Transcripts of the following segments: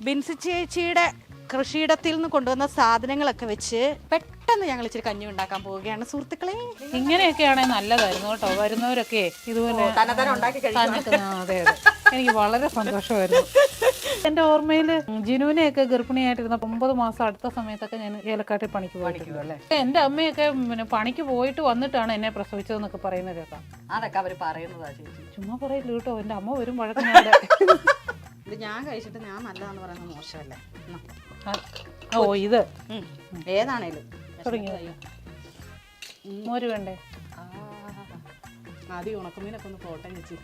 ബിൻസി ചേച്ചിയുടെ കൃഷിയിടത്തിൽ നിന്ന് കൊണ്ടുവന്ന സാധനങ്ങളൊക്കെ വെച്ച് പെട്ടെന്ന് ഞങ്ങൾ ഇച്ചിരി കഞ്ഞി ഉണ്ടാക്കാൻ പോവുകയാണ് സുഹൃത്തുക്കളെ. ഇങ്ങനെയൊക്കെയാണെങ്കിൽ നല്ലതായിരുന്നു കേട്ടോ. വരുന്നവരൊക്കെ ഇതുപോലെ അതെ എനിക്ക് വളരെ സന്തോഷമായിരുന്നു. എൻ്റെ ഓർമ്മയിൽ ജിനുവിനെയൊക്കെ ഗർഭിണിയായിട്ടിരുന്ന 9 മാസം അടുത്ത സമയത്തൊക്കെ ഞാൻ ഏലക്കാട്ടിൽ പണിക്ക് പോയിട്ടുണ്ട് അല്ലേ. എൻ്റെ അമ്മയൊക്കെ പിന്നെ പണിക്ക് പോയിട്ട് വന്നിട്ടാണ് എന്നെ പ്രസവിച്ചതെന്നൊക്കെ പറയുന്നത് കേൾക്കാം. അതൊക്കെ അവർ പറയുന്നതാ ചേച്ചി, ചുമ്മാ പറയില്ല കേട്ടോ. എൻ്റെ അമ്മ വരും വഴക്കം. ഇത് ഞാൻ കഴിച്ചിട്ട് ഞാൻ നല്ലതാന്ന് പറയുന്നത് മോശമല്ലേ. ഓ ഇത് ഏതാണേലും തുടങ്ങിയോ? മോര് വേണ്ടേ? ആദ്യം ഉണക്കമീനൊക്കെ ഒന്ന് പോട്ടെ ചേച്ചി.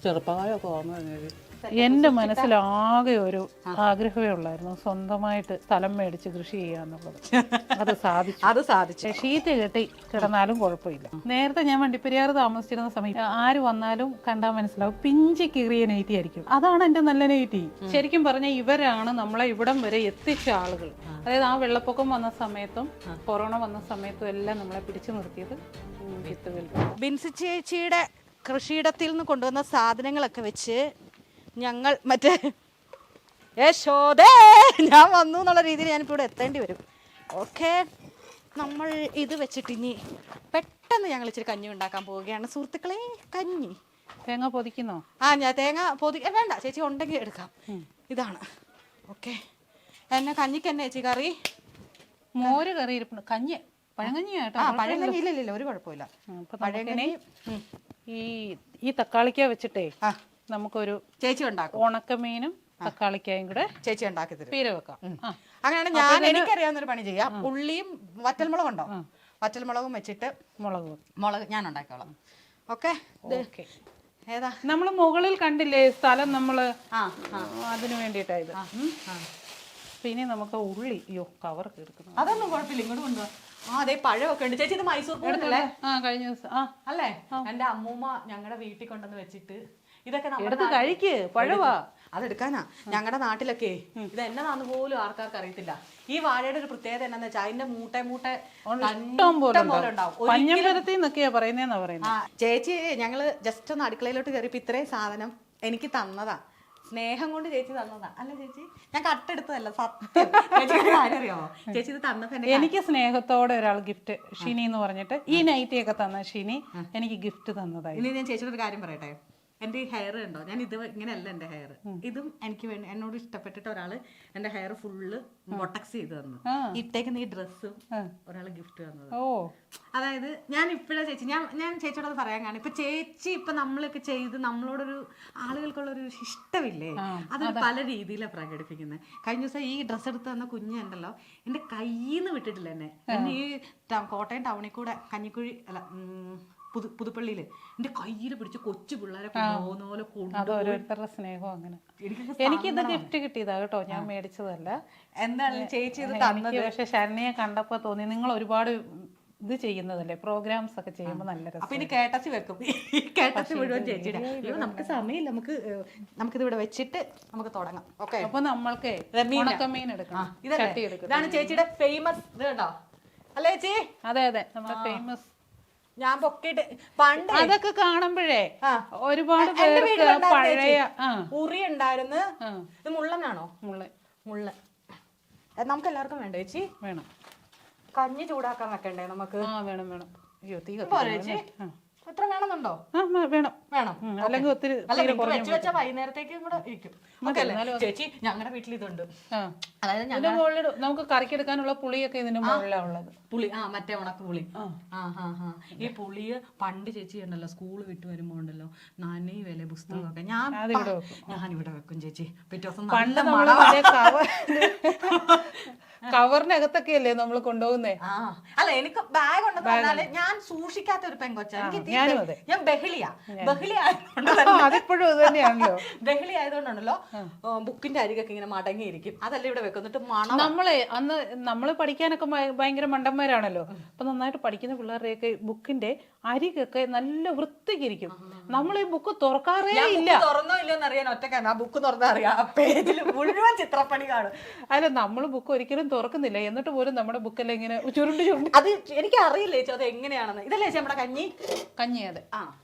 ചെറുപ്പകാലമൊക്കെ ഓർമ്മ വന്നത്. എൻ്റെ മനസ്സിൽ ആകെ ഒരു ആഗ്രഹമേ ഉള്ളായിരുന്നു, സ്വന്തമായിട്ട് സ്ഥലം മേടിച്ച് കൃഷി ചെയ്യാന്നുള്ളത്. അത് സാധിച്ചു. ഷീറ്റ് കെട്ടി കിടന്നാലും കുഴപ്പമില്ല. നേരത്തെ ഞാൻ വണ്ടിപ്പെരിയാർ താമസിച്ചിരുന്ന സമയത്ത് ആര് വന്നാലും കണ്ടാൽ മനസ്സിലാവും പിഞ്ചി കീറിയ നെയ്റ്റി ആയിരിക്കും. അതാണ് എൻ്റെ നല്ല നെയ്റ്റി. ശരിക്കും പറഞ്ഞാൽ ഇവരാണ് നമ്മളെ ഇവിടം വരെ എത്തിച്ച ആളുകൾ. അതായത് ആ വെള്ളപ്പൊക്കം വന്ന സമയത്തും കൊറോണ വന്ന സമയത്തും എല്ലാം നമ്മളെ പിടിച്ചു നിർത്തിയത് ബിൻസി ചേച്ചിയുടെ കൃഷിയിടത്തിൽ നിന്ന് കൊണ്ടുവന്ന സാധനങ്ങളൊക്കെ വെച്ച് ഞങ്ങൾ മറ്റേ യശോദേ ഞാൻ വന്നു എന്നുള്ള രീതിയിൽ ഞാനിപ്പോൾ ഇവിടെ എത്തേണ്ടി വരും. ഓക്കെ, നമ്മൾ ഇത് വെച്ചിട്ട് ഇനി പെട്ടെന്ന് ഞങ്ങൾ ഇച്ചിരി കഞ്ഞി ഉണ്ടാക്കാൻ പോവുകയാണ് സുഹൃത്തുക്കളെ. കഞ്ഞി തേങ്ങ പൊതിക്കുന്നോ? ഞാൻ തേങ്ങ വേണ്ട ചേച്ചി, ഉണ്ടെങ്കിൽ എടുക്കാം. ഇതാണ് ഓക്കെ. എന്നെ കഞ്ഞിക്ക് എന്നെ ചേച്ചി കറി? മോര് കറി ഇരിപ്പുണ്ട്. കഞ്ഞി പഴങ്കഞ്ഞിയാട്ടോ. പഴങ്കഞ്ഞി ഇല്ല, ഒരു കുഴപ്പമില്ല. പഴങ്കഞ്ഞി ഈ തക്കാളിക്ക വെച്ചിട്ടേ നമുക്കൊരു ചേച്ചി ഉണ്ടാക്കും. ഉണക്കമീനും തക്കാളിക്കായും കൂടെ ചേച്ചി ഉണ്ടാക്കി തരും. പീര വെക്കാം. അങ്ങനെയാണ് എനിക്കറിയാവുന്നൊരു പണി ചെയ്യാം. ഉള്ളിയും വറ്റൽമുളകും ഉണ്ടോ? വറ്റൽമുളകും വെച്ചിട്ട് മുളക് ഞാൻ ഉണ്ടാക്കിക്കോളാം. ഓക്കെ. ഏതാ നമ്മൾ മുകളിൽ കണ്ടില്ലേ സ്ഥലം, നമ്മള് അതിനു വേണ്ടിയിട്ടായത്. പിന്നെ നമുക്ക് ഉള്ളി കവർ എടുക്കണം. അതൊന്നും കുഴപ്പമില്ല, ഇങ്ങോട്ട് കൊണ്ടുപോകാം. അതെ പഴമൊക്കെ ഉണ്ട് ചേച്ചി. ഇത് മൈസൂർ പൂവല്ലേ? കഴിഞ്ഞ ദിവസം അല്ലേ എന്റെ അമ്മൂമ്മ ഞങ്ങളുടെ വീട്ടിൽ കൊണ്ടുവന്ന് വെച്ചിട്ട് ഇതൊക്കെ കഴിക്ക്. പഴവാ അതെടുക്കാനാ. ഞങ്ങളുടെ നാട്ടിലൊക്കെ ഇത് എന്നതാന്ന് പോലും ആൾക്കാർക്ക് അറിയത്തില്ല. ഈ വാഴയുടെ ഒരു പ്രത്യേകത എന്നാന്ന് വെച്ചാൽ അതിന്റെ മൂട്ടെ പോലെ ഉണ്ടാവും. ചേച്ചി ഞങ്ങള് ജസ്റ്റ് ഒന്ന് അടുക്കളയിലോട്ട് കയറിയപ്പോ ഇത്രയും സാധനം എനിക്ക് തന്നതാ. സ്നേഹം കൊണ്ട് ചേച്ചി തന്നതാ. അല്ല ചേച്ചി, ഞാൻ കട്ടെടുത്തതല്ല, സത്യം. കാര്യം അറിയാമോ ചേച്ചി? ഇത് തന്നപ്പോ എനിക്ക് സ്നേഹത്തോടെ ഒരാൾ ഗിഫ്റ്റ്, ഷിനി എന്ന് പറഞ്ഞിട്ട് ഈ നൈറ്റിയൊക്കെ തന്ന ഷിനി എനിക്ക് ഗിഫ്റ്റ് തന്നതായി. ഇനി ഞാൻ ചേച്ചിയുടെ ഒരു കാര്യം പറയട്ടെ. എൻ്റെ ഈ ഹെയർ ഉണ്ടോ, ഞാൻ ഇത് ഇങ്ങനെയല്ല എൻ്റെ ഹെയർ. ഇതും എനിക്ക് വേണ്ടി എന്നോട് ഇഷ്ടപ്പെട്ടിട്ട് ഒരാള് എൻ്റെ ഹെയർ ഫുള്ള് ബൊട്ടക്സ് ചെയ്ത് തന്നു. ഇട്ടേക്കുന്ന ഈ ഡ്രസ്സും ഒരാള് ഗിഫ്റ്റ് തന്നത്. അതായത് ഞാൻ ഇപ്പഴാ ചേച്ചി ഞാൻ ചേച്ചിയോട് പറയാൻ കാണും. ഇപ്പൊ ചേച്ചി ഇപ്പൊ നമ്മളൊക്കെ ചെയ്ത് നമ്മളോടൊരു ആളുകൾക്കുള്ളൊരു ഇഷ്ടമില്ലേ, അതൊരു പല രീതിയിലാണ് പ്രകടിപ്പിക്കുന്നത്. കഴിഞ്ഞ ദിവസം ഈ ഡ്രസ്സ് എടുത്ത് തന്ന കുഞ്ഞുണ്ടല്ലോ, എൻ്റെ കയ്യിൽ നിന്ന് വിട്ടിട്ടില്ല എന്നെ. ഈ കോട്ടയം ടൗണിൽ കൂടെ കഞ്ഞിക്കുഴി അല്ല പുതുപ്പള്ളിയില് എന്റെ കയ്യിൽ പിടിച്ച് കൊച്ചു പിള്ളേരെ ഓരോരുത്തരുടെ സ്നേഹം. അങ്ങനെ എനിക്കിത് ഗിഫ്റ്റ് കിട്ടിയതാ കേട്ടോ, ഞാൻ മേടിച്ചതല്ല. എന്താണ് ചേച്ചി ഇത് തന്നത്? പക്ഷെ ശരണ്യെ കണ്ടപ്പോ തോന്നി നിങ്ങൾ ഒരുപാട് ഇത് ചെയ്യുന്നതല്ലേ, പ്രോഗ്രാംസ് ഒക്കെ ചെയ്യുമ്പോൾ നല്ല രസം. അപ്പൊ ഇനി കേട്ടസി വെക്കും. കേട്ടസി മുഴുവൻ ചേച്ചിയുടെ. നമുക്ക് സമയമില്ല, നമുക്കിത് ഇവിടെ വെച്ചിട്ട് നമുക്ക് തുടങ്ങാം. ഓക്കെ, അപ്പൊ നമ്മൾക്ക് ഉണക്കമീൻ എടുക്കണം. ഇതാണ് ചേച്ചിയുടെ ഫേമസ് ഇത് കേട്ടോ അല്ലേ ചേച്ചി? അതെ നമ്മുടെ ഫേമസ്. ഞാൻ പൊക്കിട്ട് പണ്ട് അതൊക്കെ കാണുമ്പോഴേ ഒരുപാട് പഴയ ഉറി ഉണ്ടായിരുന്നു. ഇത് മുള്ളനാണോ? മുള്ളൻ. നമുക്ക് എല്ലാവർക്കും വേണ്ട ചേച്ചി? വേണം. കഞ്ഞി ചൂടാക്കാൻ വെക്കണ്ടേ നമുക്ക്? വേണം. അയ്യോ തീ ചേച്ചി എത്ര വേണമെന്നുണ്ടോ? വേണം. അല്ലെങ്കിൽ ഒത്തിരി വെച്ച് വെച്ചാൽ വൈകുന്നേരത്തേക്കും കൂടെ ഇരിക്കും. ചേച്ചി ഞങ്ങളുടെ വീട്ടിൽ ഇതുണ്ട്. അതായത് മുകളിൽ നമുക്ക് കറിക്കെടുക്കാനുള്ള പുളിയൊക്കെ ഇതിന്റെ മുകളിലാണ് ഉള്ളത്. പുളി മറ്റേ ഉണക്ക പുളി. ഈ പുളിയെ പണ്ട് ചേച്ചി ഉണ്ടല്ലോ സ്കൂള് വിട്ട് വരുമ്പോ ഉണ്ടല്ലോ നനയുവല്ലേ പുസ്തകമൊക്കെ, ഞാനിവിടെ വെക്കും ചേച്ചി. പിറ്റേ ദിവസം പണ്ട് കവറിനകത്തൊക്കെ അല്ലേ നമ്മൾ കൊണ്ടുപോകുന്നേ? അല്ല എനിക്ക് ബാഗ് ഉണ്ടെന്ന് പറഞ്ഞാല് ഞാൻ സൂക്ഷിക്കാത്ത ഒരു പെങ്കൊച്ച. ഞാൻ ബഹളി ആയതുകൊണ്ടാണല്ലോ ബുക്കിന്റെ അരികൊക്കെ ഇങ്ങനെ മടങ്ങിയിരിക്കും. അതല്ല ഇവിടെ വെക്കുന്നിട്ട് മണം. നമ്മള് പഠിക്കാനൊക്കെ ഭയങ്കര മണ്ടന്മാരാണല്ലോ. അപ്പൊ നന്നായിട്ട് പഠിക്കുന്ന പിള്ളേരുടെയൊക്കെ ബുക്കിന്റെ അരികൊക്കെ നല്ല വൃത്തിക്കിരിക്കും. നമ്മൾ ഈ ബുക്ക് തുറക്കാറേ ഇല്ല. തുറന്നോ ഇല്ലോന്ന് അറിയാൻ ഒറ്റക്കാണ്. ആ ബുക്ക് തുറന്നാ അറിയാം, പേജിൽ മുഴുവൻ ചിത്രപ്പണി കാണും. അല്ല നമ്മൾ ബുക്ക് ഒരിക്കലും തുറക്കുന്നില്ല, എന്നിട്ട് പോലും നമ്മുടെ ബുക്കെല്ലാം ഇങ്ങനെ ചുരുണ്ട് അത് എനിക്ക് അറിയില്ല ചേച്ചി അത് എങ്ങനെയാണെന്ന്. ഇതല്ലേ ചേച്ചി നമ്മുടെ കഞ്ഞി? അതെ.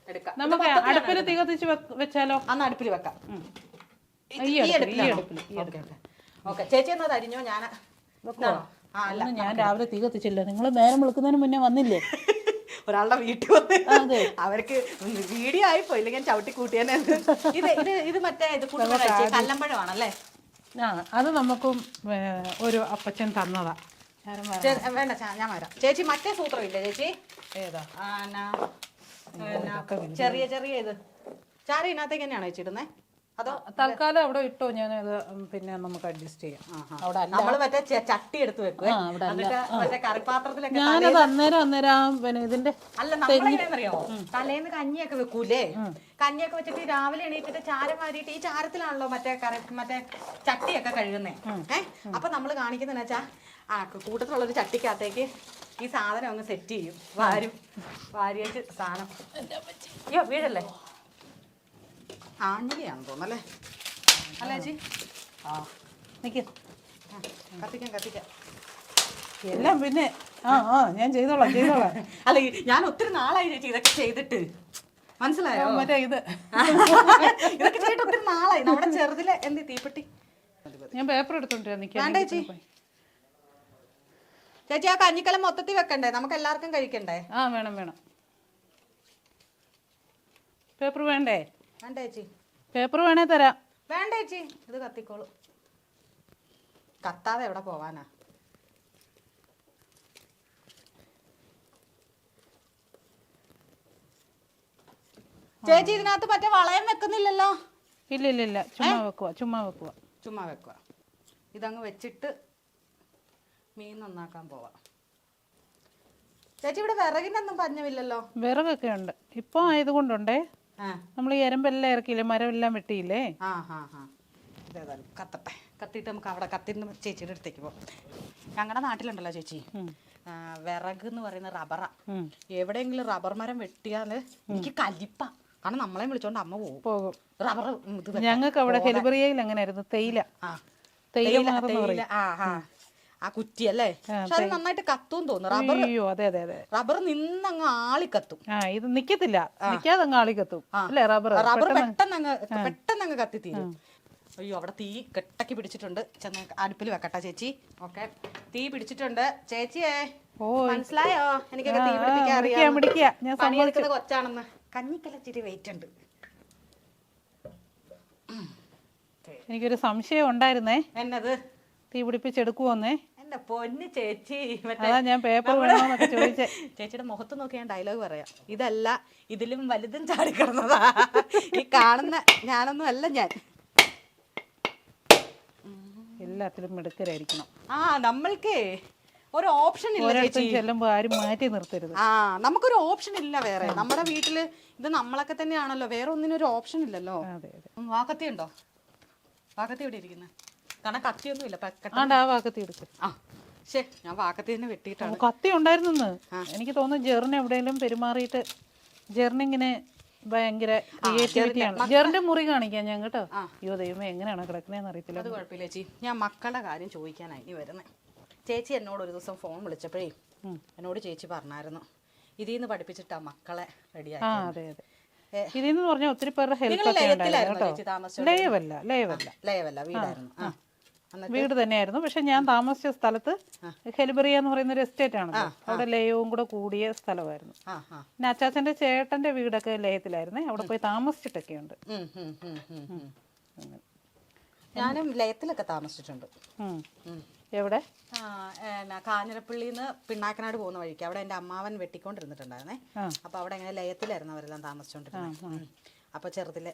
നമുക്ക് അടുപ്പിൽ തീ കത്തിച്ച് വെച്ചാലോ? അന്ന് അടുപ്പിൽ വെക്കാം. ഓക്കെ ചേച്ചി എന്നാ അരിഞ്ഞോ ഞാൻ ഞാൻ രാവിലെ തീ കത്തിച്ചില്ല. നിങ്ങൾ നേരം വിളിക്കുന്നതിന് മുന്നേ വന്നില്ലേ? ഒരാളുടെ വീട്ടിൽ വന്ന് അവർക്ക് വീഡിയോ ആയിപ്പോ ഇല്ലെങ്കിൽ ചവിട്ടി കൂട്ടിയാനെ. ഇത് മറ്റേ ഇത് കല്ലമ്പഴമാണല്ലേ? ആ, അത് നമുക്കും ഒരു അപ്പച്ചൻ തന്നതാ. വേണ്ട ഞാൻ വരാം. ചേച്ചി മറ്റേ സൂത്രം ഇല്ലേ ചേച്ചി? ഏതാ? ചെറിയ ചെറിയ ഇത് ചാരി ഇതിനകത്തേക്ക് തന്നെയാണോ ചേച്ചി ഇടുന്നേ? അതോ തൽക്കാലം അവിടെ ഇട്ടോ, ഞാനത് പിന്നെ നമുക്ക് അഡ്ജസ്റ്റ് ചെയ്യാം. അവിടെ നമ്മള് മറ്റേ ചട്ടി എടുത്ത് വെക്കുവേ, മറ്റേ കറിപ്പാത്രത്തിലൊക്കെ. ഞാനത് അന്നേരം പിന്നെ ഇതിന്റെ അല്ല നമ്മളെങ്ങനെയാണെന്നറിയോ, തലേന്ന് കഞ്ഞിയൊക്കെ വെക്കൂലേ, കഞ്ഞിയൊക്കെ വെച്ചിട്ട് രാവിലെ എണീറ്റിട്ട് ചാരം വാരിയിട്ട് ഈ ചാരത്തിലാണല്ലോ മറ്റേ ചട്ടിയൊക്കെ കഴുകുന്നേ. അപ്പൊ നമ്മള് കാണിക്കുന്നതെന്ന് വെച്ചാ കൂട്ടത്തിലുള്ളൊരു ചട്ടിക്കകത്തേക്ക് ഈ സാധനം അങ്ങ് സെറ്റ് ചെയ്യും, വാരിയിട്ട് സാധനം. അയ്യോ വീടല്ലേ, ആഞ്ഞിലിയാണെന്ന് തോന്നല്ലേ? അല്ല ചേച്ചി? കത്തിക്കാം എല്ലാം പിന്നെ ഞാൻ ചെയ്തോളാം. അല്ല ഞാൻ ഒത്തിരി നാളായി ചേച്ചി ഇതൊക്കെ ചെയ്തിട്ട്, മനസ്സിലായോ? മറ്റേ ഇത് ഇതൊക്കെ ചെയ്തിട്ട് ഒത്തിരി നാളായി. നമ്മുടെ ചെറുതിലെ എന്ത് തീപ്പെട്ടി. ഞാൻ പേപ്പർ എടുത്തോണ്ടിരിക്കാം. വേണ്ട ചേച്ചി. ചേച്ചി ആ കഞ്ഞിക്കലം മൊത്തത്തിൽ വെക്കണ്ടേ? നമുക്ക് എല്ലാവർക്കും കഴിക്കണ്ടേ? വേണം. പേപ്പർ വേണ്ടേ? വേണ്ട ചേച്ചി. പേപ്പർ വേണേ തരാം. വേണ്ട ചേച്ചി, ഇത് കത്തിക്കോളൂ. കത്താതെ എവിടെ പോവാനാ? ചേച്ചി ഇതിനകത്ത് മറ്റേ വളയം വെക്കുന്നില്ലല്ലോ? ഇല്ല, ചുമ്മാ വെക്കുക. ഇതങ്ങ് വെച്ചിട്ട് മീൻ നന്നാക്കാൻ പോവാം. ചേച്ചി ഇവിടെ വിറകിനൊന്നും പഞ്ഞമില്ലല്ലോ? വിറകൊക്കെ ഉണ്ട് ഇപ്പൊ ആയതുകൊണ്ടുണ്ടേ. നമ്മൾ ഈ എരമ്പെല്ലാം ഇറക്കിയില്ലേ, മരമെല്ലാം വെട്ടിയില്ലേ? കത്തട്ടെ. കത്തിയിട്ട് നമുക്ക് അവിടെ കത്തിന്ന് ചേച്ചിയുടെ അടുത്തേക്ക് പോകാം. ഞങ്ങളുടെ നാട്ടിലുണ്ടല്ലോ ചേച്ചി, വിറക് എന്ന് പറയുന്ന റബ്ബറാ. എവിടെയെങ്കിലും റബ്ബർ മരം വെട്ടിയാല് എനിക്ക് കലിപ്പ. കാരണം നമ്മളെ വിളിച്ചോണ്ട് അമ്മ പോകും. റബ്ബർ ഞങ്ങൾക്ക് അവിടെ ഹെലിബറിയയിൽ അങ്ങനെയായിരുന്നു, തേയില. ആ കുറ്റി അല്ലേ? പക്ഷെ അത് നന്നായിട്ട് കത്തും തോന്നുന്നു. റബ്ബർ റബ്ബർ നിന്നങ്ങ് ആളിക്കത്തും. ഇത് നിക്കത്തില്ല, നിക്കാതെ അങ്ങ് ആളിക്കത്തും അല്ലേ? റബ്ബർ പെട്ടെന്ന് കത്തിത്തീരും. അയ്യോ അവിടെ തീ കെട്ടക്കി പിടിച്ചിട്ടുണ്ട്. ചെന്ന് അടുപ്പിൽ വെക്കട്ടെ ചേച്ചി. ഓക്കെ, തീ പിടിച്ചിട്ടുണ്ട് ചേച്ചിയെ. മനസ്സിലായോ? എനിക്കൊക്കെ തീ പിടിപ്പിക്കാൻ അറിയാം. പണിയെടുക്കുന്ന കൊച്ചാണെന്ന്. കഞ്ഞിക്കലച്ചിരി വെയിറ്റ് ഉണ്ട്. എനിക്കൊരു സംശയം ഉണ്ടായിരുന്നേ. എന്നത്? തീ പിടിപ്പിച്ചെടുക്കുവോന്നേ. എന്റെ പൊന്ന് ചേച്ചി, അതാ ഞാൻ പേപ്പർ വേണോന്നൊക്കെ ചോദിച്ചേ. ചേച്ചിയുടെ മുഖത്ത് നോക്കി ഞാൻ ഡയലോഗ് പറയാം. ഇതല്ല, ഇതിലും വലുതും ചാടിക്കിടന്നതാ. ഈ കാണുന്ന ഞാനൊന്നും അല്ല. ഞാൻ എല്ലാത്തിലും മിടുക്കരായിരിക്കണം. നമ്മൾക്ക് ഒരു ഓപ്ഷൻ ഇല്ല ചേച്ചി. ചെല്ലുമ്പോ ആരും മാറ്റി നിർത്തരുത്. നമുക്കൊരു ഓപ്ഷൻ ഇല്ല വേറെ. നമ്മുടെ വീട്ടില് ഇത് നമ്മളൊക്കെ തന്നെയാണല്ലോ, വേറെ ഒന്നിനും ഒരു ഓപ്ഷൻ ഇല്ലല്ലോ. വാക്കത്തി ഉണ്ടോ? വാക്കത്തി എവിടെ ഇരിക്കുന്നത്? കാരണം കത്തിയൊന്നും ഇല്ല. വാക്കത്തി എടുക്കും. ഞാൻ വാക്കത്തി തന്നെ വെട്ടിയിട്ടാണ്. കത്തി ഉണ്ടായിരുന്നു. എനിക്ക് തോന്നുന്നു ജെറിന് എവിടെയെങ്കിലും പെരുമാറിയിട്ട് ജെറിനിങ്ങനെ ഭയങ്കര ക്രിയേറ്റിവിറ്റിയാണ്. ജെറിന്റെ മുറി കാണിക്കാൻ ഞാൻ കേട്ടോ. അയ്യോ ദൈവമേ, എങ്ങനെയാണ് കിടക്കുന്നതെന്ന് അറിയത്തില്ല. അത് കുഴപ്പമില്ല ചേച്ചി. ഞാൻ മക്കളുടെ കാര്യം ചോദിക്കാനായി ഇനി വരുന്നത്. ചേച്ചി എന്നോട് ഒരു ദിവസം ഫോൺ വിളിച്ചപ്പോഴേ എന്നോട് ചേച്ചി പറഞ്ഞായിരുന്നു, ഇതിന്ന് പഠിപ്പിച്ചിട്ടാ മക്കളെ റെഡിയാക്കി. അതെ ഇതിന്ന് പറഞ്ഞാൽ ഒത്തിരി പേരുടെ ഹെൽപ്പ് ലയവല്ല വീടായിരുന്നു. വീട് തന്നെയായിരുന്നു. പക്ഷെ ഞാൻ താമസിച്ച സ്ഥലത്ത് ഹെലിബറിയ എന്ന് പറയുന്ന ഒരു എസ്റ്റേറ്റ് ആണല്ലോ, അവിടെ ലയവും കൂടെ കൂടിയ സ്ഥലമായിരുന്നു. പിന്നെ അച്ചാച്ചന്റെ ചേട്ടന്റെ വീടൊക്കെ ലയത്തിലായിരുന്നേ, അവിടെ പോയി താമസിച്ചിട്ടൊക്കെ ഉണ്ട്. ഞാനും ലയത്തിലൊക്കെ താമസിച്ചിട്ടുണ്ട്. എവിടെ? കാഞ്ഞിരപ്പള്ളിന്ന് പിണ്ണാക്കനാട് പോകുന്ന വഴിക്ക് അവിടെ എൻ്റെ അമ്മാവൻ വെട്ടിക്കൊണ്ടിരുന്നിട്ടുണ്ടായിരുന്നേ. അപ്പൊ അവിടെ ഇങ്ങനെ ലയത്തിലായിരുന്നു അവരെല്ലാം താമസിച്ചോണ്ടിരുന്നത്. അപ്പൊ ചെറുതിലെ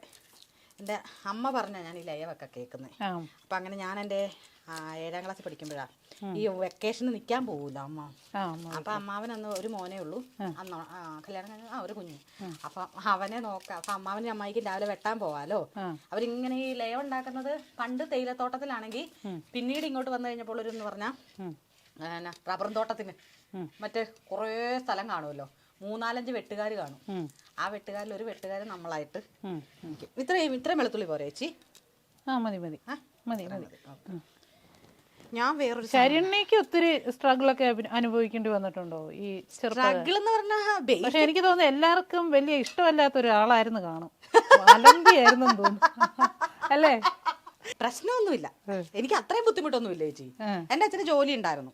എൻ്റെ അമ്മ പറഞ്ഞ ഞാൻ ഈ ലയവൊക്കെ കേൾക്കുന്നത്. അപ്പൊ അങ്ങനെ ഞാൻ എൻ്റെ 7ാം ക്ലാസ്സിൽ പഠിക്കുമ്പോഴാ ഈ വെക്കേഷന് നിൽക്കാൻ പോകൂല അമ്മ. അപ്പൊ അമ്മാവൻ അന്ന് ഒരു മോനേ ഉള്ളൂ. അന്ന് കല്യാണം കഴിഞ്ഞ ഒരു കുഞ്ഞ്. അപ്പൊ അവനെ നോക്കാം. അപ്പൊ അമ്മാവനും അമ്മായിക്കും രാവിലെ വെട്ടാൻ പോവാലോ. അവരിങ്ങനെ ഈ ലയം ഉണ്ടാക്കുന്നത് പണ്ട് തേയിലത്തോട്ടത്തിലാണെങ്കിൽ പിന്നീട് ഇങ്ങോട്ട് വന്നു കഴിഞ്ഞപ്പോൾ ഒരു എന്ന് പറഞ്ഞാൽ റബ്ബറും തോട്ടത്തിന് മറ്റേ കുറേ സ്ഥലം കാണുമല്ലോ, 3-4 വെട്ടുകാർ കാണും. ആ വെട്ടുകാരിൽ ഒരു വെട്ടുകാരൻ നമ്മളായിട്ട്. ഇത്രയും വെളുത്തുള്ളി പോരെ ചേച്ചി? മതി. ഞാൻ വേറൊരു ശരണ്യക്ക് ഒത്തിരി സ്ട്രഗിളൊക്കെ അനുഭവിക്കേണ്ടി വന്നിട്ടുണ്ടോ ഈ സ്ട്രഗിൾ എന്ന് പറഞ്ഞാൽ? പക്ഷെ എനിക്ക് തോന്നുന്നു എല്ലാവർക്കും വലിയ ഇഷ്ടമല്ലാത്ത ഒരാളായിരുന്നു കാണും. അലമ്പിയായിരുന്നു തോന്നുന്നു അല്ലേ? പ്രശ്നമൊന്നുമില്ല, എനിക്ക് അത്രയും ബുദ്ധിമുട്ടൊന്നുമില്ല ചേച്ചി. എൻ്റെ അച്ഛന് ജോലി ഉണ്ടായിരുന്നു.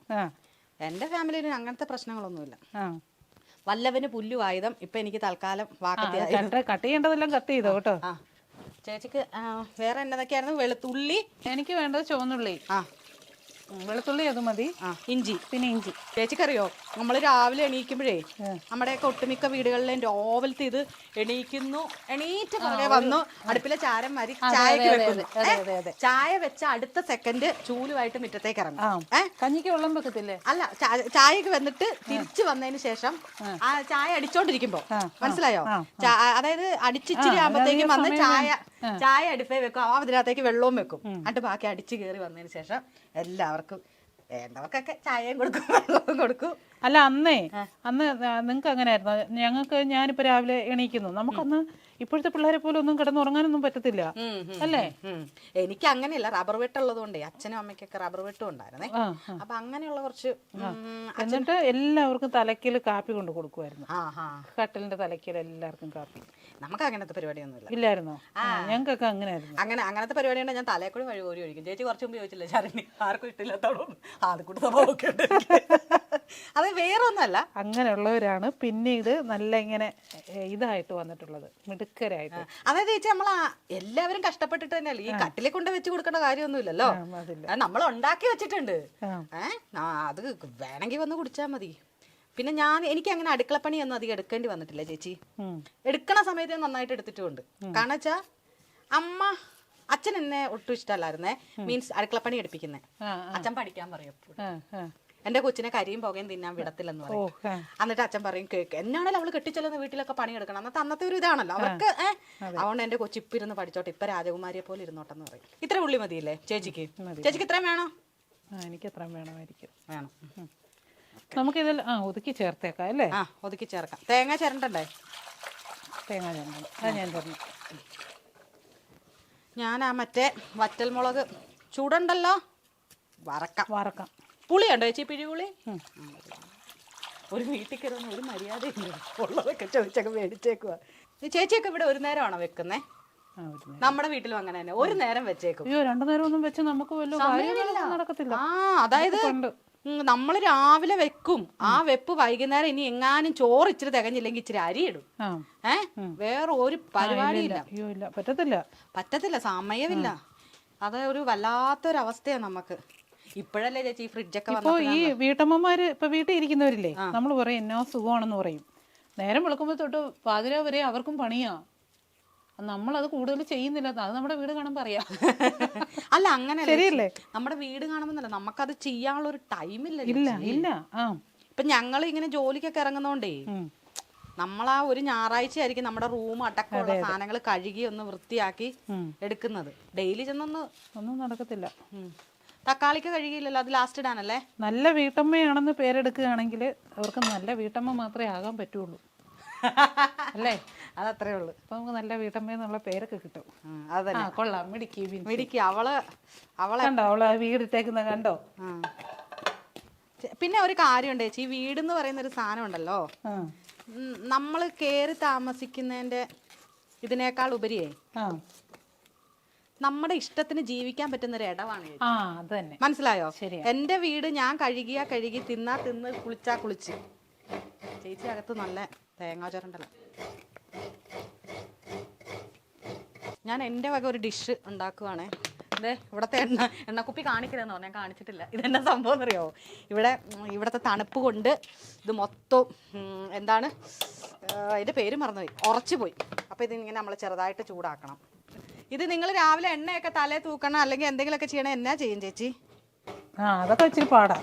എൻ്റെ ഫാമിലിയിൽ അങ്ങനത്തെ പ്രശ്നങ്ങളൊന്നുമില്ല. വല്ലവന് പുല്ലു ആയുധം. ഇപ്പൊ എനിക്ക് തൽക്കാലം കട്ട് ചെയ്യേണ്ടതെല്ലാം കട്ട് ചെയ്തോ കേട്ടോ. ചേച്ചിക്ക് വേറെ എന്നതൊക്കെയായിരുന്നു? വെളുത്തുള്ളി, എനിക്ക് വേണ്ടത് ചുവന്നുള്ളി, വെളുത്തുള്ളി അത് മതി, ഇഞ്ചി, പിന്നെ ഇഞ്ചി. ചേച്ചിക്കറിയോ, നമ്മൾ രാവിലെ എണീക്കുമ്പോഴേ നമ്മുടെയൊക്കെ ഒട്ടുമിക്ക വീടുകളിലും രാവിലത്തെ ഇത് എണീക്കുന്നു, എണീറ്റ് പുറകെ വന്നു അടുപ്പിലെ ചാരം മാറി ചായക്ക് വെക്കുന്നു. ചായ വെച്ച അടുത്ത സെക്കൻഡ് ചൂലുമായിട്ട് മുറ്റത്തേക്ക് ഇറങ്ങും. കഞ്ഞിക്ക് വെള്ളം വെക്കത്തില്ലേ? അല്ല, ചായക്ക് വന്നിട്ട് തിരിച്ചു വന്നതിന് ശേഷം ആ ചായ അടിച്ചോണ്ടിരിക്കുമ്പോ, മനസ്സിലായോ, അതായത് അടിച്ചിച്ചിരി ആകുമ്പോഴത്തേക്കും വന്ന് ചായ അടുപ്പേ വെക്കും, അതിനകത്തേക്ക് വെള്ളവും വെക്കും. എന്നിട്ട് ബാക്കി അടിച്ചു കയറി വന്നതിന് ശേഷം എല്ലാവർക്കും വേണ്ടവർക്കൊക്കെ ചായയും കൊടുക്കും, വെള്ളവും കൊടുക്കും. അല്ല, അന്ന് നിങ്ങൾക്ക് അങ്ങനെയായിരുന്നു. ഞങ്ങൾക്ക് ഞാനിപ്പോ രാവിലെ എണീക്കുന്നു, നമുക്കന്ന് ഇപ്പോഴത്തെ പിള്ളേരെ പോലെ ഒന്നും കിടന്നുറങ്ങാനൊന്നും പറ്റത്തില്ല അല്ലേ? എനിക്ക് അങ്ങനെയല്ല, റബ്ബർ വെട്ടുള്ളത് കൊണ്ടേ അച്ഛനും അമ്മയ്ക്കൊക്കെ റബ്ബർ വെട്ടും ഉണ്ടായിരുന്നേ. അപ്പൊ അങ്ങനെയുള്ള കുറച്ച്. എന്നിട്ട് എല്ലാവർക്കും തലയ്ക്കൽ കാപ്പി കൊണ്ട് കൊടുക്കുമായിരുന്നു. കട്ടിലിന്റെ തലയ്ക്കൽ എല്ലാവർക്കും കാപ്പി. നമുക്ക് അങ്ങനത്തെ പരിപാടിയൊന്നുമില്ല. ഇല്ലായിരുന്നോ? ഞങ്ങൾക്കൊക്കെ അങ്ങനെയായിരുന്നു. അങ്ങനത്തെ പരിപാടി ഉണ്ടെങ്കിൽ ഞാൻ തലയിൽ കൂടി വഴി ഒഴിക്കും. ചേച്ചി കുറച്ച് മുമ്പ് ചോദിച്ചില്ല, ചരണി ആർക്കും ഇട്ടില്ലാത്തോളൂ, അത് കൂടി സ്വഭാവമൊക്കെ ഉണ്ട്. അത് വേറെ ഒന്നല്ല, അങ്ങനെയുള്ളവരാണ് പിന്നീട് നല്ല ഇങ്ങനെ ഇതായിട്ട് വന്നിട്ടുള്ളത്, മിടുക്കരായിട്ട്. അതായത് ചേച്ചി നമ്മൾ എല്ലാവരും കഷ്ടപ്പെട്ടിട്ട് തന്നെയല്ലേ, ഈ കട്ടിലെ കൊണ്ട് വെച്ച് കൊടുക്കേണ്ട കാര്യമൊന്നുമില്ലല്ലോ, നമ്മൾ ഉണ്ടാക്കി വെച്ചിട്ടുണ്ട്. അത് വേണമെങ്കിൽ വന്ന് കുടിച്ചാൽ മതി. പിന്നെ എനിക്ക് അങ്ങനെ അടുക്കളപ്പണിയൊന്നും അധികം എടുക്കേണ്ടി വന്നിട്ടില്ല ചേച്ചി. എടുക്കണ സമയത്ത് നന്നായിട്ട് എടുത്തിട്ടുമുണ്ട്. കാരണം വെച്ചാ അച്ഛൻ എന്നെ ഒട്ടും ഇഷ്ടമല്ലായിരുന്നേ, മീൻസ് അടുക്കളപ്പണി എടുപ്പിക്കുന്നേ. അച്ഛൻ പഠിക്കാൻ പറയും, എന്റെ കൊച്ചിനെ കരിയും പുകയും തിന്നാൻ വിടത്തില്ലെന്ന് പറയും. എന്നിട്ട് അച്ഛൻ പറയും, കേക്ക് എന്നാണല്ലോ അവള് കെട്ടിച്ചെല്ലുന്ന വീട്ടിലൊക്കെ പണിയെടുക്കണം, അന്നത്തെ ഒരു ഇതാണല്ലോ അവർക്ക്. അതുകൊണ്ട് എന്റെ കൊച്ചി ഇപ്പൊ ഇരുന്ന് പഠിച്ചോട്ടെ, ഇപ്പൊ രാജകുമാരിയെ പോലെ ഇരുന്നോട്ടെന്ന് പറയും. ഇത്ര ഉള്ളി മതിയില്ലേ ചേച്ചിക്ക്? ചേച്ചിക്ക് ഇത്രയും വേണോ? എനിക്ക് എത്രയും വേണമായിരിക്കും. വേണം. നമുക്കിതിൽ ഒതുക്കി ചേർത്തേക്കാം അല്ലേ? ഒതുക്കി ചേർക്കാം. തേങ്ങ ചേരണ്ടേ? തേങ്ങ ചേരണ്ട, അത് ഞാൻ തരണം. ഞാൻ മറ്റേ വറ്റൽമുളക് ചൂടുണ്ടല്ലോ, വറക്കാം. പുളിയുണ്ടോ ചേച്ചി? പിഴിപുളി. ഒരു വീട്ടിൽ കയറുന്ന ഒരു മര്യാദയില്ല, ഉള്ളതൊക്കെ ചോദിച്ചൊക്കെ മേടിച്ചേക്കുക. ചേച്ചിയൊക്കെ ഇവിടെ ഒരു നേരമാണോ വെക്കുന്നേ? നമ്മുടെ വീട്ടിലും അങ്ങനെ തന്നെ, ഒരു നേരം വെച്ചേക്കും. അയ്യോ, 2 നേരം ഒന്നും വെച്ച് നമുക്ക് നടക്കത്തില്ല. അതായത് നമ്മൾ രാവിലെ വെക്കും, ആ വെപ്പ് വൈകുന്നേരം ഇനി എങ്ങാനും ചോറ് ഇച്ചിരി തികഞ്ഞില്ലെങ്കിൽ ഇച്ചിരി അരി ഇടും. വേറെ ഒരു പരിപാടിയില്ല. പറ്റത്തില്ല, സമയമില്ല. അത് ഒരു വല്ലാത്തൊരവസ്ഥയാണ് നമുക്ക്. ഇപ്പോഴല്ലേ ചേച്ചി ഫ്രിഡ്ജൊക്കെ ഇപ്പൊ ഈ വീട്ടമ്മമാര് ഇപ്പൊ വീട്ടിൽ ഇരിക്കുന്നവരില്ലേ, നമ്മൾ പറയും എന്നാ സുഖമാണെന്ന് പറയും. നേരം വെളുക്കുമ്പോൾ തൊട്ട് പാതിര വരെ അവർക്കും പണിയാ. നമ്മളത് കൂടുതൽ ചെയ്യുന്നില്ല, അത് നമ്മുടെ വീട് കാണുമ്പോൾ അറിയാം. അല്ല, അങ്ങനെ ശരിയല്ലേ? നമ്മുടെ വീട് കാണുമ്പോന്നല്ല, നമുക്കത് ചെയ്യാനുള്ള ഒരു ടൈമില്ല. ഇല്ല. ഇപ്പൊ ഞങ്ങൾ ഇങ്ങനെ ജോലിക്കൊക്കെ ഇറങ്ങുന്നോണ്ടേ, നമ്മളാ ഒരു ഞായറാഴ്ച ആയിരിക്കും നമ്മുടെ റൂം അടക്കമുള്ള സാധനങ്ങൾ കഴുകി ഒന്ന് വൃത്തിയാക്കി എടുക്കുന്നത്. ഡെയിലി ചെന്നൊന്നും നടക്കത്തില്ല. തക്കാളിക്ക് കഴുകിയില്ലല്ലോ, അത് ലാസ്റ്റ് ഇടാനല്ലേ. നല്ല വീട്ടമ്മയാണെന്ന് പേരെടുക്കുകയാണെങ്കിൽ അവർക്ക് നല്ല വീട്ടമ്മ മാത്രമേ ആകാൻ പറ്റുള്ളൂ അല്ലേ? അതത്രേ ഉള്ളു. അപ്പൊ നമുക്ക് നല്ല വീട്ടമ്മ എന്നുള്ള പേരൊക്കെ കിട്ടും. കൊള്ളാം, മിടിക്ക്. അവളെ കണ്ടോ, അവള് വീടിട്ടേക്കുന്ന കണ്ടോ? പിന്നെ ഒരു കാര്യമുണ്ട് ചേച്ചി, ഈ വീടെന്ന് പറയുന്ന ഒരു സാധനം ഉണ്ടല്ലോ, നമ്മൾ കേറി താമസിക്കുന്നതിന്റെ ഇതിനേക്കാൾ ഉപരിയേ നമ്മുടെ ഇഷ്ടത്തിന് ജീവിക്കാൻ പറ്റുന്ന ഒരു ഇടമാണ്. മനസ്സിലായോ? എന്റെ വീട് ഞാൻ കഴുകി തിന്ന് കുളിച്ചാ കുളിച്ച്. ചേച്ചി അകത്ത് നല്ല തേങ്ങാ ചോറുണ്ടല്ലോ. ഞാൻ എൻ്റെ വക ഒരു ഡിഷ് ഉണ്ടാക്കുവാണേ. ഇവിടുത്തെ എണ്ണക്കുപ്പി കാണിക്കലെന്ന് പറഞ്ഞാൽ കാണിച്ചിട്ടില്ല. ഇതെന്നാ സംഭവം എന്നറിയോ? ഇവിടുത്തെ തണുപ്പ് കൊണ്ട് ഇത് മൊത്തം എന്താണ് അതിൻ്റെ പേര് മറന്നുപോയി, ഉറച്ചു പോയി. അപ്പോൾ ഇതിങ്ങനെ നമ്മൾ ചെറുതായിട്ട് ചൂടാക്കണം. ഇത് നിങ്ങൾ രാവിലെ എണ്ണയൊക്കെ തലേ തൂക്കണം അല്ലെങ്കിൽ എന്തെങ്കിലുമൊക്കെ ചെയ്യണം, എന്നാ ചെയ്യും ചേച്ചി? അതൊക്കെ ഇച്ചിരി പാടാ.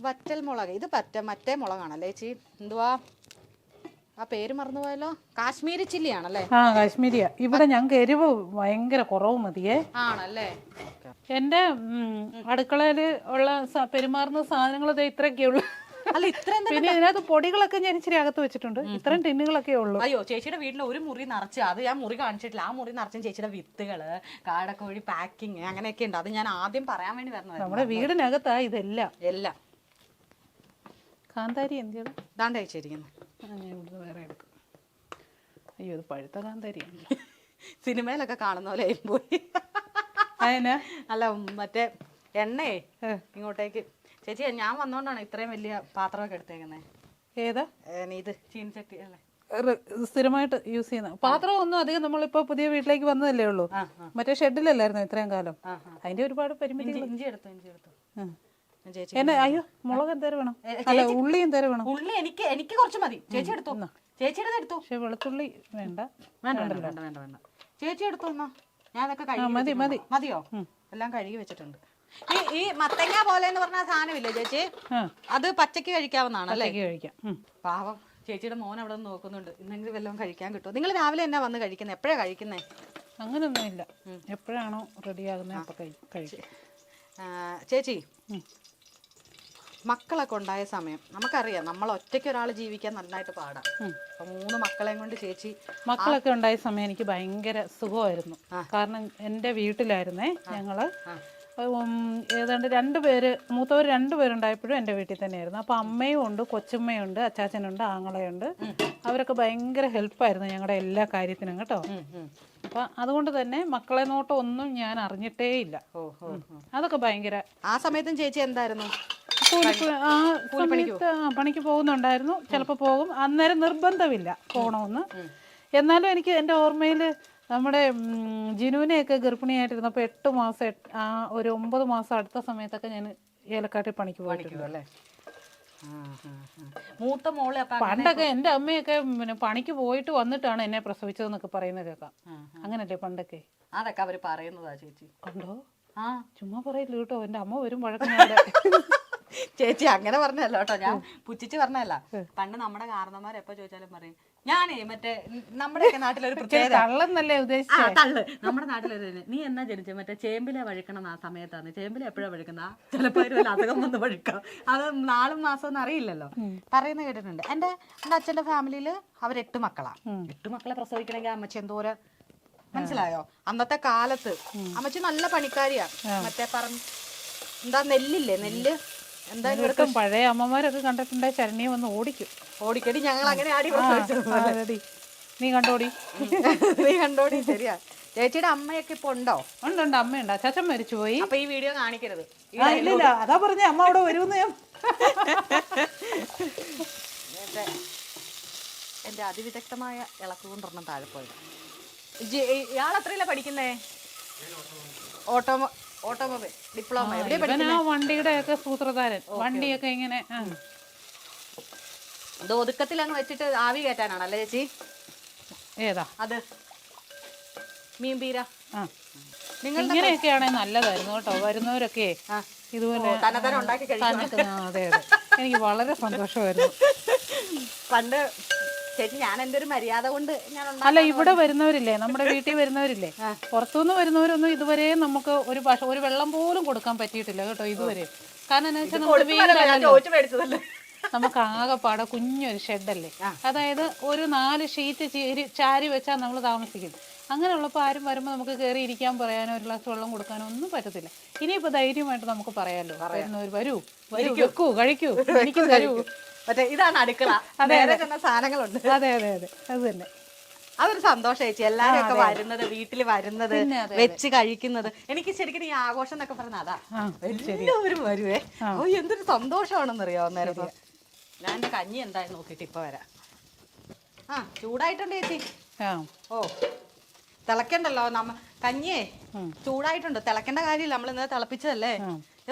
വറ്റൽ മുളക്, ഇത് മറ്റേ മുളകാണല്ലേ ചേച്ചി? എന്തുവാ ആ പേര് മറന്നുപോയല്ലോ. കാശ്മീരി ചില്ലി ആണല്ലേ? കാശ്മീരിയാ. ഇവിടെ ഞങ്ങൾക്ക് എരിവ് ഭയങ്കര കുറവ് മതിയേ. ആണല്ലേ? എന്റെ അടുക്കളയില് ഉള്ള പെരുമാറുന്ന സാധനങ്ങൾ ഇത്രയൊക്കെ ഉള്ളു. പിന്നെ ഇതിനകത്ത് പൊടികളൊക്കെ ഞാൻ ഇച്ചിരി അകത്ത് വെച്ചിട്ടുണ്ട്. ഇത്രയും ടിന്നുകളൊക്കെ ഉള്ളു. അയ്യോ, ചേച്ചിയുടെ വീട്ടിൽ ഒരു മുറി നിറച്ച്, അത് ഞാൻ മുറി കാണിച്ചിട്ടില്ല. ആ മുറി നിറച്ചും ചേച്ചിയുടെ വിത്തുകള്, കാടക്കോഴി പാക്കിങ് അങ്ങനെയൊക്കെ ഉണ്ട്. അത് ഞാൻ ആദ്യം പറയാൻ വേണ്ടി വരുന്നത്. നമ്മുടെ വീടിനകത്താ ഇതെല്ലാം. കാന്താരി എന്തിയാണ് ദാണ്ട് അയച്ചിരിക്കുന്നു. ഞാൻ ഇവിടുന്ന് വേറെ എടുക്കും. അയ്യോ, ഇത് പഴുത്ത കാന്താരിയാണ്. സിനിമയിലൊക്കെ കാണുന്ന പോലെ പോയി. അതിനാ അല്ല മറ്റേ എണ്ണയെ ഇങ്ങോട്ടേക്ക് ചേച്ചി ഞാൻ വന്നോണ്ടാണ് ഇത്രയും വലിയ പാത്രമൊക്കെ എടുത്തേക്കുന്നത്. ഏതാ ഇത് ചീനച്ചട്ടി അല്ലേ? സ്ഥിരമായിട്ട് യൂസ് ചെയ്യുന്ന പാത്രം ഒന്നും അധികം നമ്മളിപ്പോ പുതിയ വീട്ടിലേക്ക് വന്നതല്ലേ ഉള്ളൂ. മറ്റേ ഷെഡിലല്ലായിരുന്നു ഇത്രയും കാലം. അതിന്റെ ഒരുപാട് പരിമിതികൾ. ഇഞ്ചി എടുത്തു എന്നെ അയ്യോ മുളക് എന്തേരം വേണം? അല്ല ഉള്ളി എന്തേരം വേണം? ഉള്ളി എനിക്ക് കുറച്ച് മതി. ചേച്ചി എടുത്തു. ചേച്ചിയുടെ എടുത്തു. പക്ഷെ വെളുത്തുള്ളി വേണ്ട. വേണ്ട ചേച്ചി എടുത്തു. എന്നാ ഞാൻ അതൊക്കെ മതി മതി. മതിയോ? എല്ലാം കഴുകി വെച്ചിട്ടുണ്ട്. ഈ മത്തങ്ങ പോലെ എന്ന് പറഞ്ഞ സാധനമില്ലേ ചേച്ചി, അത് പച്ചക്ക് കഴിക്കാവുന്നതാണ് അല്ലേ? കഴിക്കാം. പാവം ചേച്ചിയുടെ മോൻ അവിടെ നിന്ന് നോക്കുന്നുണ്ട്. ഇന്നെങ്കിലും വല്ലതും കഴിക്കാൻ കിട്ടുമോ? നിങ്ങൾ രാവിലെ എന്നാ വന്ന് കഴിക്കുന്നത്? എപ്പോഴാണ് കഴിക്കുന്നത്? അങ്ങനൊന്നുമില്ല, എപ്പോഴാണോ റെഡിയാകുന്നത് അപ്പൊ കഴിക്കും. ചേച്ചി മക്കളൊക്കെ ഉണ്ടായ സമയം നമുക്കറിയാം, നമ്മൾ ഒറ്റയ്ക്ക് ഒരാൾ ജീവിക്കാൻ നന്നായിട്ട് പാടാം. അപ്പൊ 3 മക്കളെയും കൊണ്ട് ചേച്ചി മക്കളൊക്കെ ഉണ്ടായ സമയം എനിക്ക് ഭയങ്കര സുഖമായിരുന്നു. കാരണം എൻ്റെ വീട്ടിലായിരുന്നേ ഞങ്ങള്. ഏതാണ്ട് 2 പേര്, മൂത്തവർ 2 പേരുണ്ടായപ്പോഴും എൻ്റെ വീട്ടിൽ തന്നെയായിരുന്നു. അപ്പോൾ അമ്മയും ഉണ്ട്, കൊച്ചുമ്മയുണ്ട്, അച്ചാച്ചനുണ്ട്, ആങ്ങളയുണ്ട്. അവരൊക്കെ ഭയങ്കര ഹെൽപ്പായിരുന്നു ഞങ്ങളുടെ എല്ലാ കാര്യത്തിനും കേട്ടോ. അപ്പം അതുകൊണ്ട് തന്നെ മക്കളെ നോട്ടം ഒന്നും ഞാൻ അറിഞ്ഞിട്ടേ ഇല്ല. അതൊക്കെ ഭയങ്കര. ആ സമയത്തും ചേച്ചി എന്തായിരുന്നു? ആ സമയത്ത് പണിക്ക് പോകുന്നുണ്ടായിരുന്നു. ചിലപ്പോൾ പോകും, അന്നേരം നിർബന്ധമില്ല പോകണമെന്ന്. എന്നാലും എനിക്ക് എൻ്റെ ഓർമ്മയിൽ നമ്മുടെ ജിനുവിനെയൊക്കെ ഗർഭിണിയായിട്ടിരുന്നപ്പോൾ 8 മാസം ഒരു 9 മാസം അടുത്ത സമയത്തൊക്കെ ഞാൻ ഏലക്കാട്ടിൽ പണിക്ക് പോയിട്ടുണ്ട്. അല്ലേ? മൂത്ത മോള് പണ്ടൊക്കെ എൻ്റെ അമ്മയൊക്കെ പിന്നെ പണിക്ക് പോയിട്ട് വന്നിട്ടാണ് എന്നെ പ്രസവിച്ചതെന്നൊക്കെ പറയുന്നത് കേൾക്കാം. അങ്ങനല്ലേ പണ്ടൊക്കെ? അതൊക്കെ അവര് പറയുന്നതാ ചേച്ചി. കണ്ടോ? ചുമ്മാ പറയില്ല കേട്ടോ, എൻ്റെ അമ്മ വരും വഴക്കുന്നുണ്ട്. ചേച്ചി അങ്ങനെ പറഞ്ഞല്ലോ കേട്ടോ, ഞാൻ പുച്ഛിച്ച് പറഞ്ഞല്ല. പണ്ട് നമ്മുടെ കാരണന്മാർ എപ്പോ ചോദിച്ചാലും പറയും, ഞാനേ മറ്റേ നമ്മുടെയൊക്കെ നാട്ടിലൊരു പ്രത്യേകത തള്ളെന്നല്ലേ ഉദ്ദേശിച്ചത്? തള്ള്. നമ്മുടെ നാട്ടിലൊരു നീ എന്നാ ജനിച്ചത്? മറ്റേ ചേമ്പിലെ വഴുക്കണം ആ സമയത്താണ്. ചേമ്പിലെ എപ്പോഴാണ് വഴുക്കുന്ന? ചിലപ്പോൾ ഒരു അസുഖം വന്ന് വഴുക്കാം. അത് നാളും മാസം ഒന്നും അറിയില്ലല്ലോ. പറയുന്ന കേട്ടിട്ടുണ്ട്. എൻ്റെ അച്ഛൻ്റെ ഫാമിലിയിൽ അവർ 8 മക്കളാണ്. 8 മക്കളെ പ്രസവിക്കണമെങ്കിൽ അമ്മച്ചി എന്തോരം, മനസ്സിലായോ? അന്നത്തെ കാലത്ത് അമ്മച്ചി നല്ല പണിക്കാരിയാ. മറ്റേ എന്താ നെല്ലില്ലേ, നെല്ല് എന്തായാലും പഴയ അമ്മമാരൊക്കെ കണ്ടിട്ടുണ്ടെ ശരണ്യെ വന്ന് ഓടിക്കടി. ഞങ്ങൾ അങ്ങനെ ആടി. നീ കണ്ടോടി, നീ കണ്ടോടി. ശരിയാ. ചേച്ചിയുടെ അമ്മയൊക്കെ ഇപ്പൊ ഉണ്ടോ? ഉണ്ട്, അമ്മയുണ്ട്. അച്ചാച്ചൻ മരിച്ചുപോയി. അപ്പൊ ഈ വീഡിയോ കാണിക്കരുത്. ഇല്ല, അതാ പറഞ്ഞ അമ്മ അവിടെ വരുമെന്ന് ഞാൻ. എന്റെ അതിവിദഗ്ധമായ ഇളക്കുകൊണ്ടൊരെണ്ണം താഴെ പോയത്. ഇയാൾ എത്രയിലാ പഠിക്കുന്നേ? Automobile diploma. വണ്ടിയുടെ ഒക്കെ സൂത്രധാരൻ. വണ്ടിയൊക്കെ ഇങ്ങനെ ഇത് ഒതുക്കത്തിൽ അങ്ങ് വെച്ചിട്ട് ആവി കയറ്റാനാണല്ലേ ചേച്ചി? ഏതാ അത്? മീൻപീര. ഇങ്ങനെയൊക്കെയാണെങ്കിൽ നല്ലതായിരുന്നു കേട്ടോ. വരുന്നവരൊക്കെ ഇതുപോലെ ഉണ്ടാക്കി കഴിക്കും. അതെ, എനിക്ക് വളരെ സന്തോഷമായിരുന്നു. പണ്ട് ചേച്ചി ഞാൻ എൻ്റെ ഒരു മര്യാദ കൊണ്ട് അല്ല, ഇവിടെ വരുന്നവരില്ലേ, നമ്മുടെ വീട്ടിൽ വരുന്നവരില്ലേ, പുറത്തുനിന്ന് വരുന്നവരൊന്നും ഇതുവരെ നമുക്ക് ഒരു വെള്ളം പോലും കൊടുക്കാൻ പറ്റിയിട്ടില്ല കേട്ടോ ഇതുവരെ. കാരണം എന്താ വെച്ചാൽ നമുക്ക് ആകെപ്പാടെ കുഞ്ഞൊരു ഷെഡല്ലേ. അതായത് ഒരു 4 ഷീറ്റ് ചാരി വെച്ചാൽ നമ്മൾ താമസിക്കും. അങ്ങനെയുള്ളപ്പോൾ ആരും വരുമ്പോൾ നമുക്ക് കയറി ഇരിക്കാൻ പറയാനോ ഒരു ഗ്ലാസ് വെള്ളം കൊടുക്കാനോ ഒന്നും പറ്റത്തില്ല. ഇനിയിപ്പോൾ ധൈര്യമായിട്ട് നമുക്ക് പറയാമല്ലോ, വരുന്നവർ വരൂ വെക്കൂ കഴിക്കൂ എനിക്ക് തരൂ. മറ്റേ ഇതാണ് അടുക്കള, സാധനങ്ങളുണ്ട്. അതെ അത് തന്നെ. അതൊരു സന്തോഷം ചേച്ചി. എല്ലാരും ഒക്കെ വരുന്നത്, വീട്ടിൽ വരുന്നത്, വെച്ച് കഴിക്കുന്നത്. എനിക്ക് ശരിക്കും ഈ ആഘോഷം എന്നൊക്കെ പറഞ്ഞ അതാ. എല്ലാവരും വരുവേ. എന്തൊരു സന്തോഷമാണെന്നറിയോ അന്നേരം. ഞാൻ എന്റെ കഞ്ഞി എന്തായാലും നോക്കിട്ട് ഇപ്പൊ വരാം. ചൂടായിട്ടുണ്ട് ചേച്ചി. തിളക്കണ്ടല്ലോ കഞ്ഞിയേ, ചൂടായിട്ടുണ്ട്. തിളക്കേണ്ട കാര്യമില്ല, നമ്മൾ ഇന്നലെ തിളപ്പിച്ചതല്ലേ.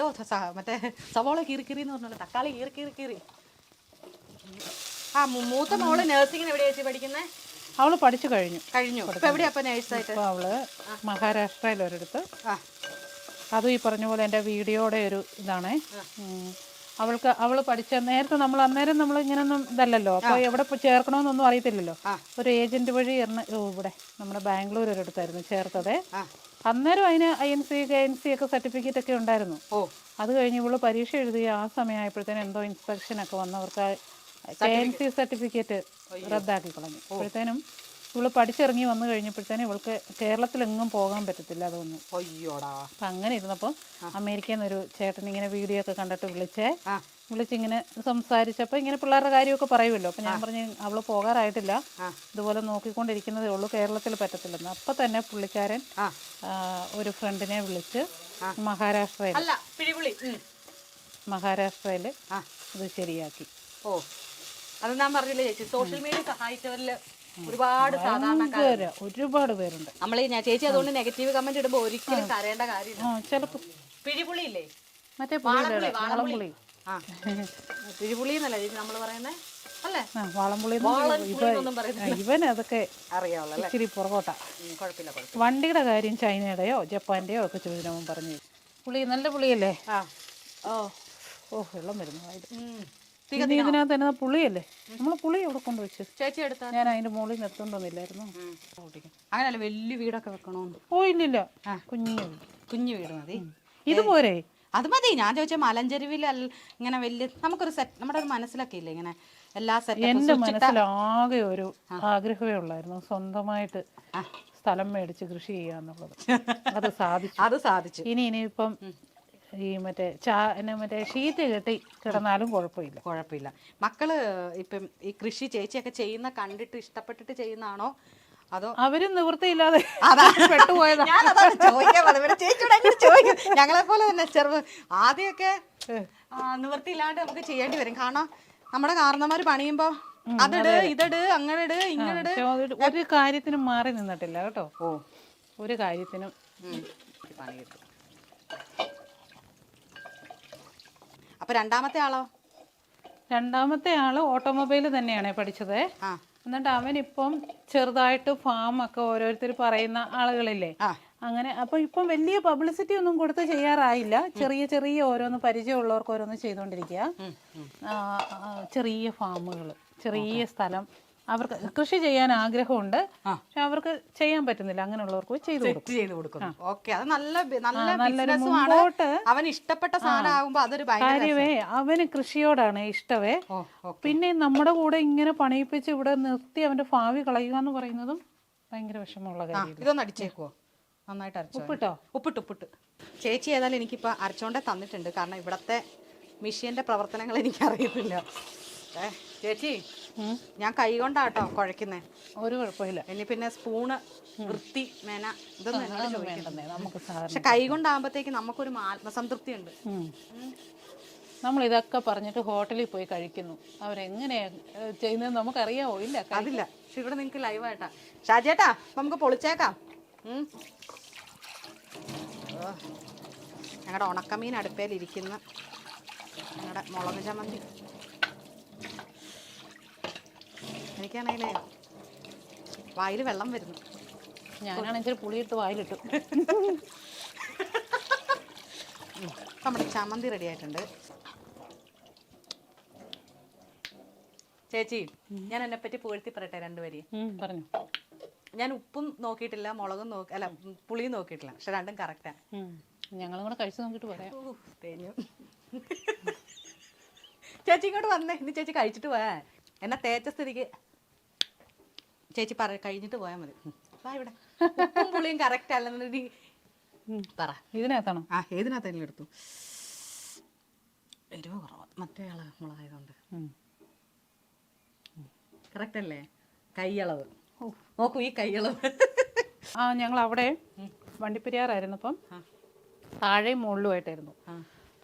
മറ്റേ സവോള കീറി എന്ന് പറഞ്ഞല്ലോ, തക്കാളി കീറി. മൂത്ത മോള് നഴ്സിംഗിന് എവിടെയാ ചേച്ചി പഠിക്കുന്നേ? അവള് പഠിച്ചു കഴിഞ്ഞു. ഇപ്പൊ എവിടെയാ നേഴ്സായിട്ട്? അവള് മഹാരാഷ്ട്രയിൽ ഒരിടത്ത്. അതും ഈ പറഞ്ഞ പോലെ എൻ്റെ വീഡിയോയുടെ ഒരു ഇതാണ്. അവള് പഠിച്ച നേരത്തെ അന്നേരം നമ്മൾ ഇങ്ങനൊന്നും ഇതല്ലല്ലോ. അപ്പോൾ എവിടെ ചേർക്കണമെന്നൊന്നും അറിയത്തില്ലല്ലോ. ഒരു ഏജന്റ് വഴി ഇവിടെ നമ്മുടെ ബാംഗ്ലൂർ ഒരിടത്തായിരുന്നു ചേർത്തത്. അന്നേരം അതിന് INC KNC ഒക്കെ സർട്ടിഫിക്കറ്റ് ഒക്കെ ഉണ്ടായിരുന്നു. അത് കഴിഞ്ഞ് ഇവള് പരീക്ഷ എഴുതി ആ സമയമായപ്പോഴത്തേനും എന്തോ ഇൻസ്പെക്ഷൻ ഒക്കെ വന്നവർക്ക് KNC സർട്ടിഫിക്കറ്റ് റദ്ദാക്കി കളഞ്ഞു. അപ്പോഴത്തേനും ഇവള് പഠിച്ചിറങ്ങി വന്നു കഴിഞ്ഞപ്പോഴത്തേനും ഇവൾക്ക് കേരളത്തിലെങ്ങും പോകാൻ പറ്റത്തില്ല അതൊന്നും. അയ്യോടാ. അപ്പം അങ്ങനെ ഇരുന്നപ്പോൾ അമേരിക്കയിൽ നിന്നൊരു ചേട്ടൻ ഇങ്ങനെ വീഡിയോ ഒക്കെ കണ്ടിട്ട് വിളിച്ചിങ്ങനെ സംസാരിച്ചപ്പോൾ ഇങ്ങനെ പിള്ളേരുടെ കാര്യമൊക്കെ പറയുമല്ലോ. അപ്പം ഞാൻ പറഞ്ഞു അവള് പോകാറായിട്ടില്ല, ഇതുപോലെ നോക്കിക്കൊണ്ടിരിക്കുന്നതേ ഉള്ളൂ, കേരളത്തിൽ പറ്റത്തില്ലെന്ന്. അപ്പം തന്നെ പുള്ളിക്കാരൻ ഒരു ഫ്രണ്ടിനെ വിളിച്ച് മഹാരാഷ്ട്രയിൽ ഇത് ശരിയാക്കി. ഓ, അത് ഞാൻ പറഞ്ഞില്ലേ ചേച്ചി, സോഷ്യൽ മീഡിയ സഹായിച്ചവരിൽ ഒരുപാട് സാധാരണക്കാര് ഒരുപാട് പേരുണ്ട്. നമ്മൾ ഞാൻ ചേച്ചി അതുകൊണ്ട് നെഗറ്റീവ് കമന്റ് ഇടുമ്പോൾ ഒരിക്കലും കരയേണ്ട കാര്യമില്ല. ചിലപ്പോൾ പിഴിപുളി ഇല്ലേ, മറ്റേ വാളംപുളി. പിഴിപുളി എന്നല്ല ചേച്ചി നമ്മൾ പറയുന്നത് അല്ലേ, വാളംപുളി. ഇവൻ അതൊക്കെ അറിയാവുള്ള ഇച്ചിരി പുറകോട്ടാ. കുഴപ്പമില്ല. വണ്ടിയുടെ കാര്യം ചൈനയുടെയോ ജപ്പാന്റെയോ ഒക്കെ ചോദിച്ചവൻ പറഞ്ഞു. പുളി നല്ല പുളിയല്ലേ? ഓ വെള്ളം വരുന്നു. ഇതിനകത്ത് തന്നെ പുളിയല്ലേ, നമ്മള് പുളി അവിടെ കൊണ്ടുവച്ചു. ചേച്ചി എടുത്താ ഞാൻ അതിന്റെ മുകളിൽ നിർത്തോണ്ടൊന്നില്ലായിരുന്നു. അങ്ങനല്ല വലിയ വീടൊക്കെ വെക്കണോന്ന്. ഓ ഇല്ലില്ല, കുഞ്ഞു വീട് മതി. ഇതുപോരെ അത് മതി. ഞാൻ ചോദിച്ചാൽ മലഞ്ചെരുവിൽ ഇങ്ങനെ വലിയ നമുക്കൊരു സെറ്റ് നമ്മുടെ ഒരു മനസ്സിലൊക്കെ ഇല്ലേ ഇങ്ങനെ എല്ലാ സെറ്റ്. എന്റെ മനസ്സിലാകെ ഒരു ആഗ്രഹമേ ഉള്ളായിരുന്നു, സ്വന്തമായിട്ട് സ്ഥലം മേടിച്ച് കൃഷി ചെയ്യാന്നുള്ളത്. അത് സാധിച്ചു. ഇനിയിപ്പം ഈ മറ്റേ ഷീറ്റ് കെട്ടി കിടന്നാലും കുഴപ്പമില്ല. മക്കള് ഇപ്പം ഈ കൃഷി ചേച്ചിയൊക്കെ ചെയ്യുന്ന കണ്ടിട്ട് ഇഷ്ടപ്പെട്ടിട്ട് ചെയ്യുന്നതാണോ അതോ അവരും നിവൃത്തിയില്ലാതെ പെട്ടുപോയതാ? ഞങ്ങളെ പോലെ തന്നെ ആദ്യമൊക്കെ നിവൃത്തിയില്ലാണ്ട് നമുക്ക് ചെയ്യേണ്ടി വരും. കാരണം നമ്മുടെ കാരണന്മാര് പണിയുമ്പോ അതിട് ഇതിട് അങ്ങനെ ഇട് ഇങ്ങനെ ഒരു കാര്യത്തിനും മാറി നിന്നിട്ടില്ല കേട്ടോ. ഒരു കാര്യത്തിനും പണി കിട്ടും. അപ്പൊ രണ്ടാമത്തെ ആള് ഓട്ടോമൊബൈൽ തന്നെയാണ് പഠിച്ചത്. എന്നിട്ട് അവനിപ്പം ചെറുതായിട്ട് ഫാം ഒക്കെ ഓരോരുത്തർ പറയുന്ന ആളുകളില്ലേ, അങ്ങനെ. അപ്പൊ ഇപ്പം വലിയ പബ്ലിസിറ്റി ഒന്നും കൊടുത്ത് ചെയ്യാറായില്ല. ചെറിയ ചെറിയ ഓരോന്ന് പരിചയമുള്ളവർക്ക് ഓരോന്ന് ചെയ്തുകൊണ്ടിരിക്കുക. ചെറിയ ഫാമുകൾ, ചെറിയ സ്ഥലം. അവർക്ക് കൃഷി ചെയ്യാൻ ആഗ്രഹമുണ്ട്, പക്ഷെ അവർക്ക് ചെയ്യാൻ പറ്റുന്നില്ല. അങ്ങനെയുള്ളവർക്ക് ചെയ്തു കൊടുക്കും. അത് നല്ലൊരു മുമ്പോട്ട് അവന് ഇഷ്ടപ്പെട്ട സാധനമാകുമ്പോ അതൊരു കാര്യമേ. അവന് കൃഷിയോടാണ് ഇഷ്ടമേ. പിന്നെ നമ്മുടെ കൂടെ ഇങ്ങനെ പണിയിപ്പിച്ച് ഇവിടെ നിർത്തി അവന്റെ ഭാവി കളയുക എന്ന് പറയുന്നതും ഭയങ്കര വിഷമമുള്ള കാര്യം. ഇതൊന്ന് അടിച്ചേക്കുവോ? നന്നായിട്ട് അരച്ചോ? ഉപ്പിട്ട്. ചേച്ചി ഏതായാലും എനിക്കിപ്പോ അരച്ചോണ്ടേ തന്നിട്ടുണ്ട്. കാരണം ഇവിടത്തെ മെഷീന്റെ പ്രവർത്തനങ്ങൾ എനിക്കറിയത്തില്ല. ചേച്ചി ഞാൻ കൈ കൊണ്ടാട്ടോ കുഴക്കുന്നേ. ഒരു കുഴപ്പമില്ല. ഇനി പിന്നെ സ്പൂണ് വൃത്തി മേന ഇതൊന്നും വേണ്ടേ നമുക്ക്. പക്ഷെ കൈ കൊണ്ടാകുമ്പോഴത്തേക്ക് നമുക്കൊരു ആത്മസംതൃപ്തി ഉണ്ട്. നമ്മൾ ഇതൊക്കെ പറഞ്ഞിട്ട് ഹോട്ടലിൽ പോയി കഴിക്കുന്നു. അവരെങ്ങനെയാ ചെയ്യുന്നത് നമുക്കറിയാവോ? ഇല്ല, അതില്ല. പക്ഷെ ഇവിടെ നിങ്ങൾക്ക് ലൈവായിട്ടാ. ഷാജേട്ടാ നമുക്ക് പൊളിച്ചേക്കാം. ഞങ്ങളുടെ ഉണക്കമീൻ അടുപ്പേലിരിക്കുന്ന ഞങ്ങളുടെ മുളക് ചമ്മന്തി. എനിക്കാണെങ്കിലേ വായിൽ വെള്ളം വരുന്നു. ഞാനാണെങ്കിൽ പുളിയിട്ട് വായിലിട്ടു. നമ്മുടെ ചമ്മന്തി റെഡി ആയിട്ടുണ്ട്. ചേച്ചി ഞാൻ എന്നെ പറ്റി പുകഴ്ത്തി പറയട്ടെ രണ്ടുപേരെയും. പറഞ്ഞു. ഞാൻ ഉപ്പും നോക്കിയിട്ടില്ല, മുളകും പുളിയും നോക്കിയിട്ടില്ല. പക്ഷെ രണ്ടും കറക്റ്റാ. ഞങ്ങളും കൂടെ കഴിച്ചു നോക്കിട്ട് പറയാം. തേഞ്ഞു. ചേച്ചി ഇങ്ങോട്ട് വന്നേ. ഇനി ചേച്ചി കഴിച്ചിട്ട് പോയാ എന്നെ തേച്ച സ്ഥിതിക്ക് ചേച്ചി കഴിഞ്ഞിട്ട് പോയാൽ മതി. ഇവിടെ ഉപ്പും പുളിയും കറക്റ്റ് അല്ലെന്നുണ്ടെങ്കിൽ പറ. ഇതിനകത്താണോ? ഏതിനകത്തെങ്കിലും എടുത്തു. എരിവ് കുറവാ, മറ്റേ ആള് മുളകായതുകൊണ്ട്. കറക്റ്റ് അല്ലേ? കൈയളവ് നോക്കൂ, ഈ കൈയളവ്. ഞങ്ങൾ അവിടെ വണ്ടിപ്പെരിയാറായിരുന്നപ്പം താഴെയും മുകളിലുമായിട്ടായിരുന്നു.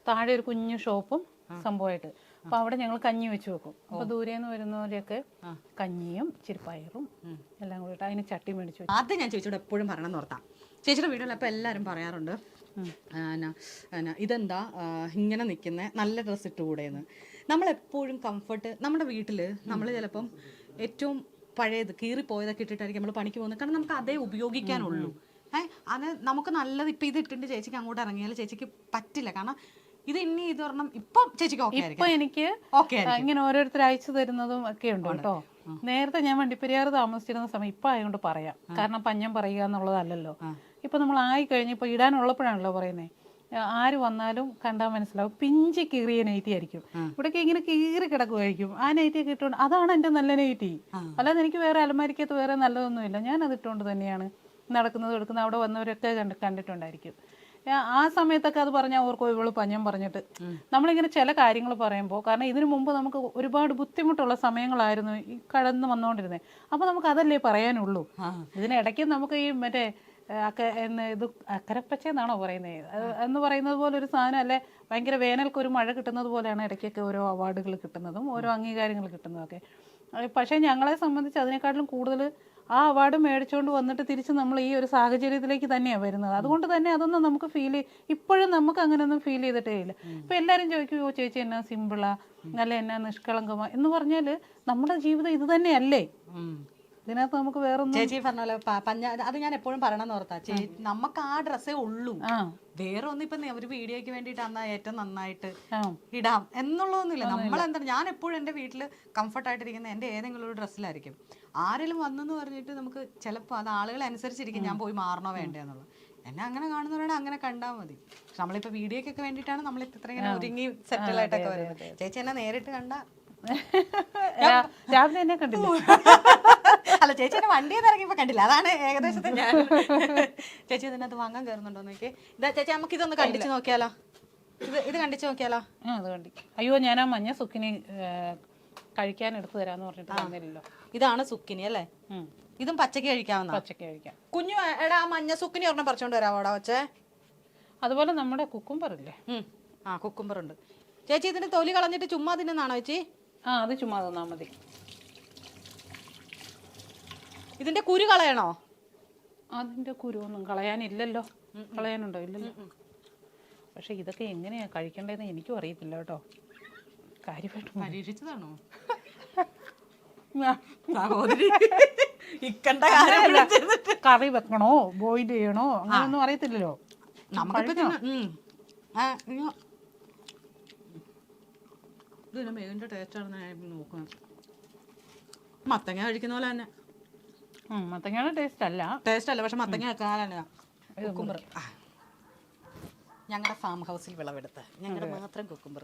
താഴെ ഒരു കുഞ്ഞു ഷോപ്പും സംഭവമായിട്ട്. അപ്പൊ അവിടെ ഞങ്ങൾ കഞ്ഞി വെച്ച് വെക്കും. അപ്പൊ ദൂരേന്ന് വരുന്നവരെയൊക്കെ കഞ്ഞിയും ഇച്ചിരി പയറും എല്ലാം കൂടി ഇട്ട് അതിന് ചട്ടി മേടിച്ചു. ആദ്യം ഞാൻ ചേച്ചിയോട് എപ്പോഴും പറയണമെന്ന് ഓർത്താം. ചേച്ചിയുടെ വീടുകളിൽ അപ്പോൾ എല്ലാവരും പറയാറുണ്ട്, ഇതെന്താ ഇങ്ങനെ നിൽക്കുന്നത്, നല്ല ഡ്രസ്സ് ഇട്ടുകൂടെയെന്ന്. നമ്മളെപ്പോഴും കംഫർട്ട് നമ്മുടെ വീട്ടിൽ നമ്മൾ ചിലപ്പം ഏറ്റവും പഴയത് കീറിപ്പോയതൊക്കെ ഇട്ടിട്ടായിരിക്കും നമ്മൾ പണിക്ക് പോകുന്നത്. കാരണം നമുക്ക് അതേ ഉപയോഗിക്കാനുള്ളൂ. അത് നമുക്ക് നല്ലത് ഇപ്പം ഇത് ഇട്ടിട്ട് ചേച്ചിക്ക് അങ്ങോട്ട് ഇറങ്ങിയാൽ ചേച്ചിക്ക് പറ്റില്ല. കാരണം ഇത് ഇനി ഇത് പറഞ്ഞാൽ ഇപ്പം ചേച്ചിക്ക് ഇപ്പൊ എനിക്ക് ഇങ്ങനെ ഓരോരുത്തർ അയച്ചു തരുന്നതും ഒക്കെ ഉണ്ട് കേട്ടോ. നേരത്തെ ഞാൻ വണ്ടിപ്പെരിയാറ് താമസിച്ചിരുന്ന സമയം ഇപ്പൊ ആയതുകൊണ്ട് പറയാം. കാരണം പഞ്ഞം പറയുക എന്നുള്ളതല്ലല്ലോ. ഇപ്പൊ നമ്മൾ ആയി കഴിഞ്ഞ് ഇപ്പൊ ഇടാനുള്ളപ്പോഴാണല്ലോ പറയുന്നത്. ആര് വന്നാലും കണ്ടാൽ മനസ്സിലാവും പിഞ്ചി കീറിയ നൈറ്റി ആയിരിക്കും. ഇവിടേക്ക് ഇങ്ങനെ കീറി കിടക്കുമായിരിക്കും. ആ നൈറ്റി ഒക്കെ ഇട്ടുകൊണ്ട് അതാണ് എൻ്റെ നല്ല നൈറ്റി. അല്ലാതെ എനിക്ക് വേറെ അലമാരിക്കകത്ത് വേറെ നല്ലതൊന്നുമില്ല. ഞാൻ അത് ഇട്ടുകൊണ്ട് തന്നെയാണ് നടക്കുന്നത് എടുക്കുന്നത്. അവിടെ വന്നവരൊക്കെ കണ്ടിട്ടുണ്ടായിരിക്കും. ആ സമയത്തൊക്കെ അത് പറഞ്ഞാൽ ഓർക്കും ഇവള് പഞ്ഞം പറഞ്ഞിട്ട്. നമ്മളിങ്ങനെ ചില കാര്യങ്ങൾ പറയുമ്പോൾ, കാരണം ഇതിനു മുമ്പ് നമുക്ക് ഒരുപാട് ബുദ്ധിമുട്ടുള്ള സമയങ്ങളായിരുന്നു ഈ കടന്ന് വന്നുകൊണ്ടിരുന്നത്. അപ്പോൾ നമുക്ക് അതല്ലേ പറയാനുള്ളൂ. ഇതിനിടയ്ക്ക് നമുക്ക് ഈ മറ്റേ ഇത് അക്കരപ്പച്ച എന്നാണോ പറയുന്നത് എന്ന് പറയുന്നത് പോലെ ഒരു സാധനം അല്ലെ, ഭയങ്കര വേനൽക്ക് ഒരു മഴ കിട്ടുന്നത് പോലെയാണ് ഇടയ്ക്കൊക്കെ ഓരോ അവാർഡുകൾ കിട്ടുന്നതും ഓരോ അംഗീകാരങ്ങൾ കിട്ടുന്നതൊക്കെ. പക്ഷേ ഞങ്ങളെ സംബന്ധിച്ച് അതിനെക്കാട്ടിലും കൂടുതൽ ആ അവാർഡ് മേടിച്ചുകൊണ്ട് വന്നിട്ട് തിരിച്ച് നമ്മൾ ഈ ഒരു സാഹചര്യത്തിലേക്ക് തന്നെയാണ് വരുന്നത്. അതുകൊണ്ട് തന്നെ അതൊന്നും നമുക്ക് ഇപ്പോഴും നമുക്ക് അങ്ങനെയൊന്നും ഫീൽ ചെയ്തിട്ടേ ഇല്ല. ഇപ്പം എല്ലാവരും ചോദിക്കും, ഓ ചേച്ചി എന്നാ സിമ്പിളാ, നല്ല എന്നാ നിഷ്കളങ്കമാ എന്ന് പറഞ്ഞാൽ നമ്മുടെ ജീവിതം ഇത് തന്നെയല്ലേ. ഇതിനകത്ത് നമുക്ക് വേറെ ചേച്ചി പറഞ്ഞ പോലെ അത് ഞാൻ എപ്പോഴും പറയണമെന്ന് ഓർത്താ, നമുക്ക് ആ ഡ്രസ്സേ ഉള്ളൂ. വേറെ ഒന്നും ഇപ്പൊ ഒരു വീഡിയോക്ക് വേണ്ടിട്ട് അന്നാ ഏറ്റവും നന്നായിട്ട് ഇടാം എന്നുള്ളതൊന്നുമില്ല. നമ്മളെന്താ, ഞാൻ എപ്പോഴും എൻ്റെ വീട്ടിൽ കംഫർട്ടായിട്ടിരിക്കുന്ന എൻ്റെ ഏതെങ്കിലും ഒരു ഡ്രസ്സിലായിരിക്കും. ആരെങ്കിലും വന്നെന്ന് പറഞ്ഞിട്ട് നമുക്ക് ചിലപ്പോൾ അത് ആളുകളെ അനുസരിച്ചിരിക്കും ഞാൻ പോയി മാറണോ വേണ്ടേ എന്നുള്ളത്. എന്നെ അങ്ങനെ കാണുന്നവരാണ് അങ്ങനെ കണ്ടാൽ മതി. പക്ഷെ നമ്മളിപ്പോൾ വീഡിയോക്കൊക്കെ വേണ്ടിയിട്ടാണ് നമ്മൾ ഇത്ര ഇങ്ങനെ ഒരുങ്ങി സെറ്റിലായിട്ടൊക്കെ വരുന്നത്. ചേച്ചി എന്നെ നേരിട്ട് കണ്ട രാവിലെ എന്നെ കണ്ടില്ല. അല്ല, ചേച്ചി എന്നെ വണ്ടിയിൽ നിന്ന് ഇറങ്ങിയപ്പോൾ കണ്ടില്ല. അതാണ് ഏകദേശത്തെ ഞാൻ. ചേച്ചി ഇതിനകത്ത് വാങ്ങാൻ കയറുന്നുണ്ടോ നോക്കി. ഇതാ ചേച്ചി, നമുക്ക് ഇതൊന്ന് കണ്ടിച്ച് നോക്കിയാലോ? ഇത് കണ്ടിച്ച് നോക്കിയാലോ? അത് കണ്ടി. അയ്യോ, ഞാൻ ആ മഞ്ഞ സുക്കിനി കഴിക്കാൻ എടുത്തു തരാന്ന് പറഞ്ഞിട്ട് തന്നില്ലല്ലോ. ഇതാണ് സുക്കിനി അല്ലേ? ഇതും പച്ചക്ക് കഴിക്കാവുന്ന. പച്ചക്ക് കഴിക്കാം. കുഞ്ഞു എടാ മഞ്ഞ സുക്കിനി ഒരെണ്ണം പറിച്ചോണ്ട് വരാവോടാ വെച്ചേ. അതുപോലെ നമ്മുടെ കുക്കുംബർ ഇല്ലേ? ആ, കുക്കുംബർ ഉണ്ട് ചേച്ചി. ഇതിന്റെ തൊലി കളഞ്ഞിട്ട് ചുമ്മാ തിന്നാണോ ചേച്ചി? അത് ചുമ്മാ തന്നാ മതി. ഇതിന്റെ കുരു കളയണോ? അതിന്റെ കുരു ഒന്നും കളയാനില്ലല്ലോ. കളയാനുണ്ടോ? ഇല്ലല്ലോ. പക്ഷെ ഇതൊക്കെ എങ്ങനെയാ കഴിക്കേണ്ടതെന്ന് എനിക്കും അറിയത്തില്ല കേട്ടോ. കാര്യമായിട്ട് പരീക്ഷിച്ചതാണോ? കറി വെക്കണോ ബോയിൽ ചെയ്യണോ അങ്ങനെയൊന്നും അറിയത്തില്ലല്ലോ. ഇതിന്റെ മേലിന്റെ ടേസ്റ്റ് ആണ് നോക്കുന്നത്. മത്തങ്ങ കഴിക്കുന്ന പോലെ തന്നെ. മത്തങ്ങയുടെ ടേസ്റ്റ് അല്ല, പക്ഷെ മത്തങ്ങ കുക്കുംബർ ഞങ്ങളുടെ ഫാം ഹൗസിൽ വിളവെടുത്ത് ഞങ്ങളുടെ മാത്രം കുക്കുംബർ.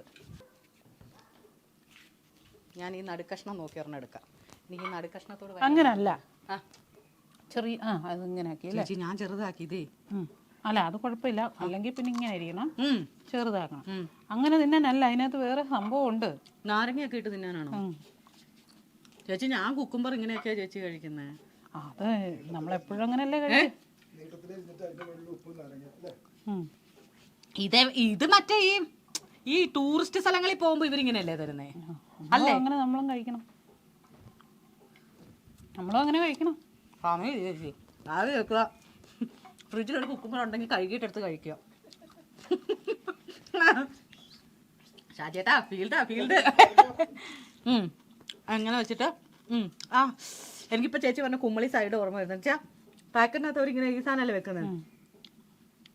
ഞാൻ ഈ നടുക്കഷ്ണം നോക്കി ഒരെണ്ണം എടുക്കാം. എനിക്ക് ഈ നടുക്കഷ്ണത്തോട് അങ്ങനല്ല, ചെറിയ അതിങ്ങനെ ആക്കി. ഞാൻ ചെറുതാക്കി ഇതേ. അല്ല, അത് കുഴപ്പമില്ല. അല്ലെങ്കിൽ പിന്നെ ഇങ്ങനെ ആയിരിക്കണം, ചെറുതാക്കണം. അങ്ങനെ തിന്നാനല്ല, അതിനകത്ത് വേറെ സംഭവം ഉണ്ട്. നാരങ്ങയൊക്കെ ഇട്ട് തിന്നാനാണോ ചേച്ചി? ഞാൻ കുക്കുംബർ ഇങ്ങനെയൊക്കെയാ ചേച്ചി കഴിക്കുന്നത്. അത് നമ്മളെപ്പോഴും അങ്ങനെയല്ലേ കഴിക്കും. ഇത് മറ്റേ ഈ ടൂറിസ്റ്റ് സ്ഥലങ്ങളിൽ പോകുമ്പോ ഇവരിങ്ങനെയല്ലേ തരുന്നേ? അല്ലേ? അങ്ങനെ നമ്മളും കഴിക്കണം. നമ്മളും അങ്ങനെ കഴിക്കണം. ചേച്ചി ആദ്യം കേൾക്കുക, ഫ്രിഡ്ജിലൊരു കുക്കുംബർ ഉണ്ടെങ്കിൽ കഴുകിയിട്ടെടുത്ത് കഴിക്കുക. ഷാജേട്ടാ ഫീൽഡ് അങ്ങനെ വെച്ചിട്ട് എനിക്കിപ്പോൾ ചേച്ചി പറഞ്ഞ കുമ്മളി സൈഡ് ഓർമ്മ വരുന്നത് വെച്ചാൽ പാക്കറ്റിനകത്ത് അവരിങ്ങനെ ഈ സാധനമല്ലേ വെക്കുന്നത്.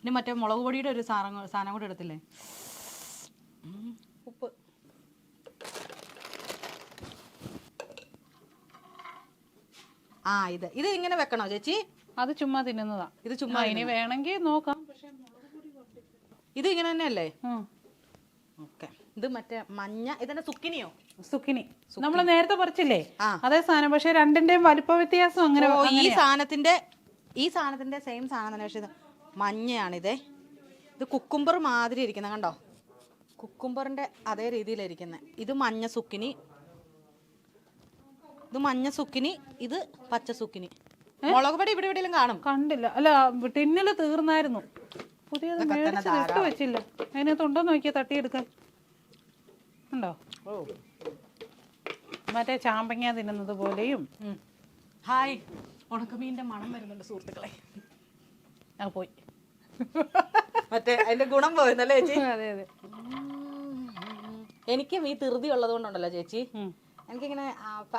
ഇനി മറ്റേ മുളക് പൊടിയുടെ ഒരു സാധനം കൂടെ എടുത്തില്ലേ, ഉപ്പ്. ഇത് ഇങ്ങനെ വെക്കണോ ചേച്ചി? അത് ചുമ്മാ തിന്നുന്നതാ. ഇത് ചുമ്മാ ഇനി വേണമെങ്കിൽ നോക്കാം. ഇത് ഇങ്ങനെ തന്നെയല്ലേ? ഓക്കെ. ഇത് മറ്റേ മഞ്ഞ, ഇതെന്നെ സുക്കിനിയോ? സുക്കിനി നമ്മൾ നേരത്തെ പറിച്ചില്ലേ, അതേ സാധനം. പക്ഷെ രണ്ടിന്റെയും വലിപ്പ വ്യത്യാസം അങ്ങനെ. ഈ സാധനത്തിന്റെ സെയിം സാധനം തന്നെ, പക്ഷെ ഇത് മഞ്ഞയാണിതേ. ഇത് കുക്കുംബർ മാതിരി ഇരിക്കുന്നത് കണ്ടോ? കുക്കുംബറിന്റെ അതേ രീതിയിലിരിക്കുന്നത്. ഇത് മഞ്ഞ സുക്കിനി, ഇത് മഞ്ഞ സുക്കിനി, ഇത് പച്ച സുക്കിനി. മുളക് പൊടി ഇവിടെ എവിടെയെങ്കിലും കാണും? കണ്ടില്ല. അല്ല, ടിന്നില് തീർന്നായിരുന്നു. പുതിയത് മേടിച്ച് വെച്ചില്ല. അതിനകത്ത് ഉണ്ടോ നോക്കിയാ തട്ടിയെടുക്കാൻ. ഉണ്ടോ? മറ്റേ ചാമ്പങ്ങ തിന്നുന്നത് പോലെയും. ഹായ്, ഉണക്കമീൻ്റെ മണം വരുന്നുണ്ട് സുഹൃത്തുക്കളെ. പോയി മറ്റേ അതിന്റെ ഗുണം പോയെന്നല്ലേ ചേച്ചി? അതെ അതെ. എനിക്കും ഈ ധൃതി ഉള്ളത് കൊണ്ടുണ്ടല്ലോ ചേച്ചി, എനിക്കിങ്ങനെ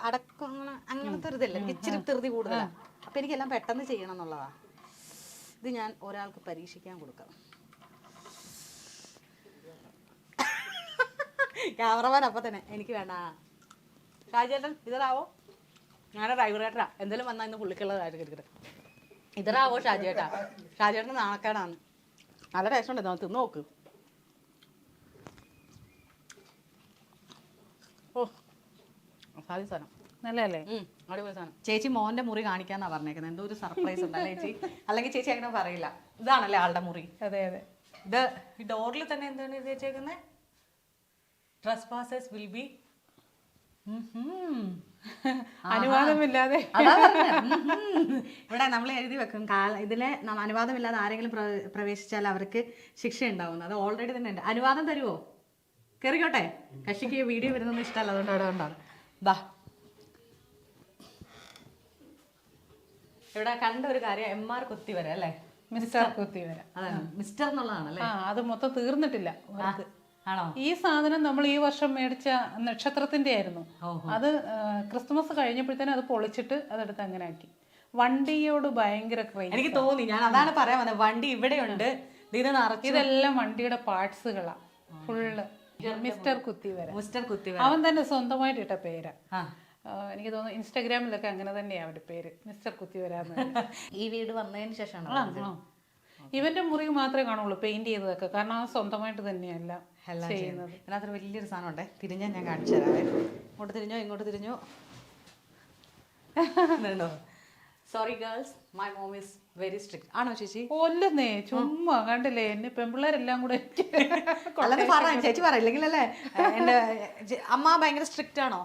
അടക്കം അങ്ങനത്തെ ഒരു ഇതില്ല, ഇച്ചിരി ധൃതി കൂടുതലാണ്. അപ്പൊ എനിക്കെല്ലാം പെട്ടെന്ന് ചെയ്യണം എന്നുള്ളതാ. ഇത് ഞാൻ ഒരാൾക്ക് പരീക്ഷിക്കാൻ കൊടുക്കാം. ക്യാമറമാൻ അപ്പൊ തന്നെ എനിക്ക് വേണ്ട. ഷാജേട്ടൻ ഇതറാവോ? ഞങ്ങളുടെ ഡ്രൈവർ ചേട്ടാ എന്തെങ്കിലും വന്നാൽ ഇന്ന് പുള്ളിക്കുള്ളതായിട്ട് കിടക്കട്ടെ. ഇതറാവോ ഷാജേട്ടാ? ഷാജേട്ടൻ നാണക്കേടാണ്. നല്ല ടേസ്റ്റ് ഉണ്ട്, തിന്ന് നോക്ക്. ഓ സാധി സാധനം നല്ലല്ലേ? അടിപൊളി സാധനം. ചേച്ചി മോന്റെ മുറി കാണിക്കാന്നാ പറഞ്ഞേക്കുന്നത്. എന്തോ ഒരു സർപ്രൈസ് ഉണ്ടല്ലേ ചേച്ചി? അല്ലെങ്കിൽ ചേച്ചി അങ്ങനെ പറയില്ല. ഇതാണല്ലേ ആളുടെ മുറി? അതെ അതെ. ഇത് ഈ ഡോറിൽ തന്നെ എന്താണ് ഇത് വെച്ചേക്കുന്നത്? ട്രസ്പാസേഴ്സ് വിൽ ബി അനുവാദമില്ലാതെ. ഇവിടെ നമ്മൾ എഴുതി വെക്കും, ഇതിലെ അനുവാദമില്ലാതെ ആരെങ്കിലും പ്രവേശിച്ചാൽ അവർക്ക് ശിക്ഷ ഉണ്ടാവും. അത് ഓൾറെഡി തന്നെ ഉണ്ട്. അനുവാദം തരുമോ? കയറിക്കോട്ടെ. കക്ഷിക്ക് വീഡിയോ വരുന്നൊന്നും ഇഷ്ടമല്ല, അതുകൊണ്ട് അവിടെ ഉണ്ടാവും. ബാ, ഇവിടെ കണ്ട ഒരു കാര്യം MR കുത്തിവര അല്ലേ? മിസ്റ്റർ കുത്തിവര. അതാണ് മിസ്റ്റർ എന്നുള്ളതാണല്ലേ? അത് മൊത്തം തീർന്നിട്ടില്ല. ആണോ? ഈ സാധനം നമ്മൾ ഈ വർഷം മേടിച്ച നക്ഷത്രത്തിന്റെ ആയിരുന്നു. അത് ക്രിസ്മസ് കഴിഞ്ഞപ്പോഴത്തേനും അത് പൊളിച്ചിട്ട് അതെടുത്ത് അങ്ങനെ ആക്കി. വണ്ടിയോട് ഭയങ്കര ക്രേസ്. എനിക്ക് തോന്നി, ഞാൻ അതാണ് പറയാൻ വന്നത്. വണ്ടി ഇവിടെയുണ്ട്, ഇത് നിറച്ച്. ഇതെല്ലാം വണ്ടിയുടെ പാർട്സുകളാ ഫുള്ള്. മിസ്റ്റർ കുത്തിവര. മിസ്റ്റർ കുത്തിവര അവൻ തന്നെ സ്വന്തമായിട്ട് ഇട്ട പേരാ. എനിക്ക് തോന്നുന്നു ഇൻസ്റ്റാഗ്രാമിലൊക്കെ അങ്ങനെ തന്നെയാ അവന്റെ പേര്, മിസ്റ്റർ കുത്തിവരാന്ന്. ഈ വീട് വന്നതിന് ശേഷമാണ്. ഇവന്റെ മുറി മാത്രമേ കാണുള്ളൂ പെയിന്റ് ചെയ്തതൊക്കെ, കാരണം അവൻ സ്വന്തമായിട്ട് തന്നെയല്ല ചെയ്യുന്നത്. അതിനകത്തൊരു വലിയൊരു സാധനം ഉണ്ടേ, തിരിഞ്ഞാൽ ഞാൻ കാണിച്ചു തരാവേ. ഇങ്ങോട്ട് തിരിഞ്ഞോ, ഇങ്ങോട്ട് തിരിഞ്ഞോ. Sorry girls, my mom is very strict. ആണോ ചേച്ചി? ഒല്ലെന്നേ, ചുമ്മാ കണ്ടില്ലേ എന്നെ പെൺപിള്ളേരെല്ലാം കൂടെ. അല്ലാതെ പറയാം ചേച്ചി, പറയില്ലെങ്കിൽ അല്ലേ. എൻ്റെ അമ്മ ഭയങ്കര സ്ട്രിക്റ്റ് ആണോ?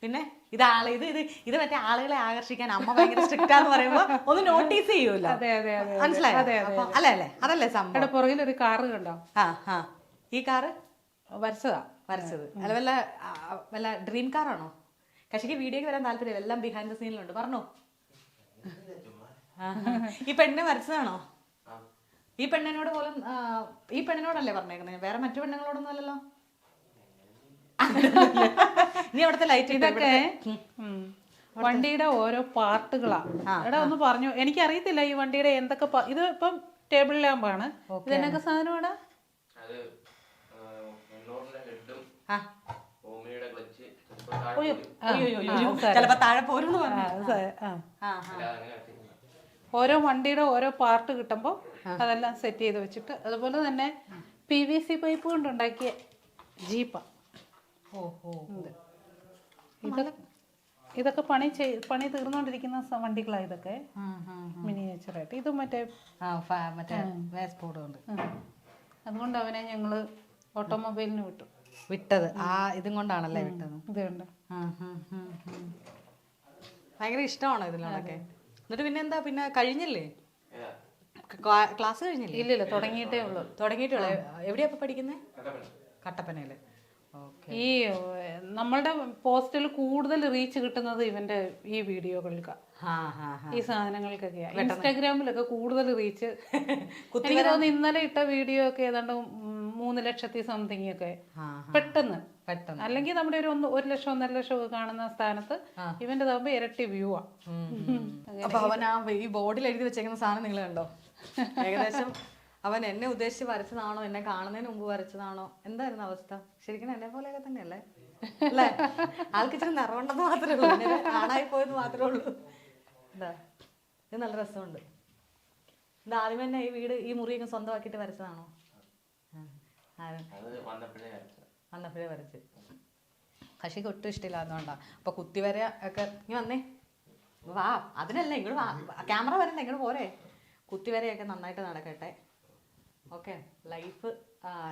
പിന്നെ ഇത് മറ്റേ ആളുകളെ ആകർഷിക്കാൻ അമ്മ ഭയങ്കര സ്ട്രിക്റ്റ് ആന്ന് പറയുമ്പോ ഒന്ന് നോട്ടീസ് ചെയ്യൂല. മനസ്സിലായോ? അല്ലേ അല്ലേ, അതല്ലേ സംഭവം. പുറകിൽ ഒരു കാറ് കണ്ടോ? ഈ കാറ് വരച്ചതാ. വരച്ചത് അല്ല, വല്ല ഡ്രീം കാറാണോ? കക്ഷിക്ക് വീഡിയോക്ക് വരാൻ താല്പര്യം, എല്ലാം ബിഹൈൻഡ് ദ സീനിലുണ്ട്. പറഞ്ഞോ. ഈ പെണ്ണിനെ വരച്ചതാണോ? ഈ പെണ്ണിനോട് പോലും ഈ പെണ്ണിനോടല്ലേ പറഞ്ഞേക്കുന്നത്? വേറെ മറ്റു പെണ്ണുങ്ങളോടൊന്നും അല്ലല്ലോ. നീ അവിടുത്തെ ലൈറ്റ് ഇതൊക്കെ വണ്ടിയുടെ ഓരോ പാർട്ടുകളാ. എടാ ഒന്ന് പറഞ്ഞു, എനിക്കറിയത്തില്ല ഈ വണ്ടിയുടെ എന്തൊക്കെ. ഇത് ഇപ്പം ടേബിൾ ലാമ്പാണ്. ഇതെന്നൊക്കെ സാധനമാടാ? ഓരോ വണ്ടിയുടെ ഓരോ പാർട്ട് കിട്ടുമ്പോൾ അതെല്ലാം സെറ്റ് ചെയ്ത് വെച്ചിട്ട്, അതുപോലെ തന്നെ PVC പൈപ്പ് കൊണ്ടുണ്ടാക്കിയ ജീപ്പാ. ഇതൊക്കെ പണി തീർന്നുകൊണ്ടിരിക്കുന്ന വണ്ടികളാണ് ഇതൊക്കെ, മിനിയേച്ചറായിട്ട്. ഇത് മറ്റേ അതുകൊണ്ട് അവനെ ഞങ്ങള് ഓട്ടോമൊബൈലിന് വിട്ടത്. ഇതും കൊണ്ടാണല്ലേ വിട്ടത്? ഇതുകൊണ്ട് ഭയങ്കര ഇഷ്ടമാണോ ഇതിലൊക്കെ? എന്നിട്ട് പിന്നെ എന്താ, പിന്നെ കഴിഞ്ഞില്ലേ ക്ലാസ്? കഴിഞ്ഞില്ലേ? ഇല്ലില്ല, തുടങ്ങിയിട്ടേ ഉള്ളൂ. എവിടെയാ പഠിക്കുന്നത്? കട്ടപ്പനയില്. ഈ നമ്മളുടെ പോസ്റ്റിൽ കൂടുതൽ റീച്ച് കിട്ടുന്നത് ഇവന്റെ ഈ വീഡിയോകൾക്കാ, ഈ സാധനങ്ങൾക്കൊക്കെയാ. ഇൻസ്റ്റാഗ്രാമിലൊക്കെ കൂടുതൽ റീച്ച്. എനിക്ക് തോന്നുന്നു ഇന്നലെ ഇട്ട വീഡിയോ ഒക്കെ ഏതാണ്ട് 3 ലക്ഷത്തി സംതിങ് ഒക്കെ പെട്ടെന്ന്. അല്ലെങ്കിൽ നമ്മുടെ ഒരു 1 ലക്ഷം 1.5 ലക്ഷം ഒക്കെ കാണുന്ന സ്ഥാനത്ത് ഇവന്റെ താകുമ്പോ ഇരട്ടി വ്യൂ ആ. അപ്പൊ അവൻ ഈ ബോർഡിൽ എഴുതി വെച്ചേക്കുന്ന സാധനം നിങ്ങൾ കണ്ടോ? ഏകദേശം അവൻ എന്നെ ഉദ്ദേശിച്ച് വരച്ചതാണോ, എന്നെ കാണുന്നതിന് മുമ്പ് വരച്ചതാണോ, എന്തായിരുന്നു അവസ്ഥ? ശരിക്കും എന്നെ പോലെയൊക്കെ തന്നെയല്ലേ അല്ലേ? ആൾക്ക് ഇച്ചിരി നിറവുണ്ടെന്ന് മാത്രമേ ഉള്ളൂ, ആണായി പോയെന്ന് മാത്രമേ ഉള്ളൂ. എന്താ ഇത് നല്ല രസമുണ്ട്. ഇത് ആദ്യമേ തന്നെ ഈ മുറിയൊക്കെ സ്വന്തമാക്കിയിട്ട് വരച്ചതാണോ? വന്നപ്പോഴേ വരച്ച്. കക്ഷിക്ക് ഒട്ടും ഇഷ്ടമില്ല, അതുകൊണ്ടാ. അപ്പൊ കുത്തിവര ഒക്കെ നീ വന്നേ, വാ. അതിനല്ലേ ഇങ്ങോട്ട് വാ, ക്യാമറ വരണ്ട, ഇങ്ങോട്ട് പോരെ. കുത്തിവരയൊക്കെ നന്നായിട്ട് നടക്കട്ടെ. ഓക്കെ, ലൈഫ്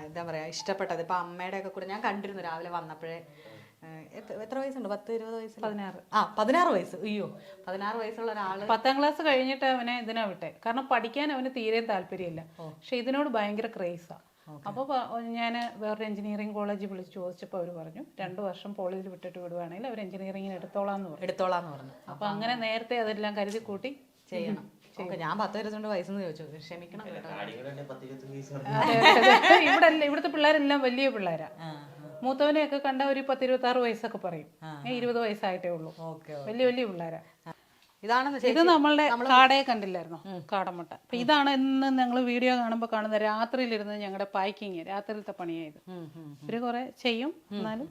എന്താ പറയാ, ഇഷ്ടപ്പെട്ടത്. ഇപ്പൊ അമ്മയുടെ ഒക്കെ കൂടെ ഞാൻ കണ്ടിരുന്നു രാവിലെ വന്നപ്പോഴേ. എത്ര വയസ്സുണ്ട്? 10-20 വയസ്സ്? 16 വയസ്സ്. അയ്യോ, 16 വയസ്സുള്ള ഒരാള് 10ാം ക്ലാസ് കഴിഞ്ഞിട്ട് അവനെ ഇതിനാ വിട്ടെ. കാരണം പഠിക്കാൻ അവന് തീരെ താല്പര്യമില്ല, പക്ഷെ ഇതിനോട് ഭയങ്കര ക്രേസാ. അപ്പോൾ ഞാൻ വേറൊരു എഞ്ചിനീയറിംഗ് കോളേജിൽ വിളിച്ച് ചോദിച്ചപ്പോൾ അവർ പറഞ്ഞു 2 വർഷം കോളേജിൽ വിട്ടിട്ട് വിടുവാണെങ്കിൽ അവർ എഞ്ചിനീയറിംഗിന് എടുത്തോളാന്ന് പറഞ്ഞു. അപ്പൊ അങ്ങനെ നേരത്തെ അതെല്ലാം കരുതി കൂട്ടി ചെയ്യണം. ഞാൻ 10-22 വയസ്സെന്ന് ചോദിച്ചു, ക്ഷമിക്കണം. ഇവിടുത്തെ പിള്ളേരെല്ലാം വലിയ പിള്ളേരാ. മൂത്തവനെയൊക്കെ കണ്ട ഒരു 10-26 വയസ്സൊക്കെ പറയും. 20 വയസ്സായിട്ടേ ഉള്ളൂ. വലിയ വലിയ പിള്ളേരാ. ഇത് നമ്മളുടെ കാടയെ കണ്ടില്ലായിരുന്നോ, കാടമുട്ട. അപ്പൊ ഇതാണ് ഇന്ന് ഞങ്ങൾ വീഡിയോ കാണുമ്പോൾ കാണുന്ന രാത്രിയിലിരുന്ന് ഞങ്ങളുടെ പാക്കിങ്, രാത്രിയിലത്തെ പണിയായത്. ഇവര് കുറെ ചെയ്യും എന്നാലും.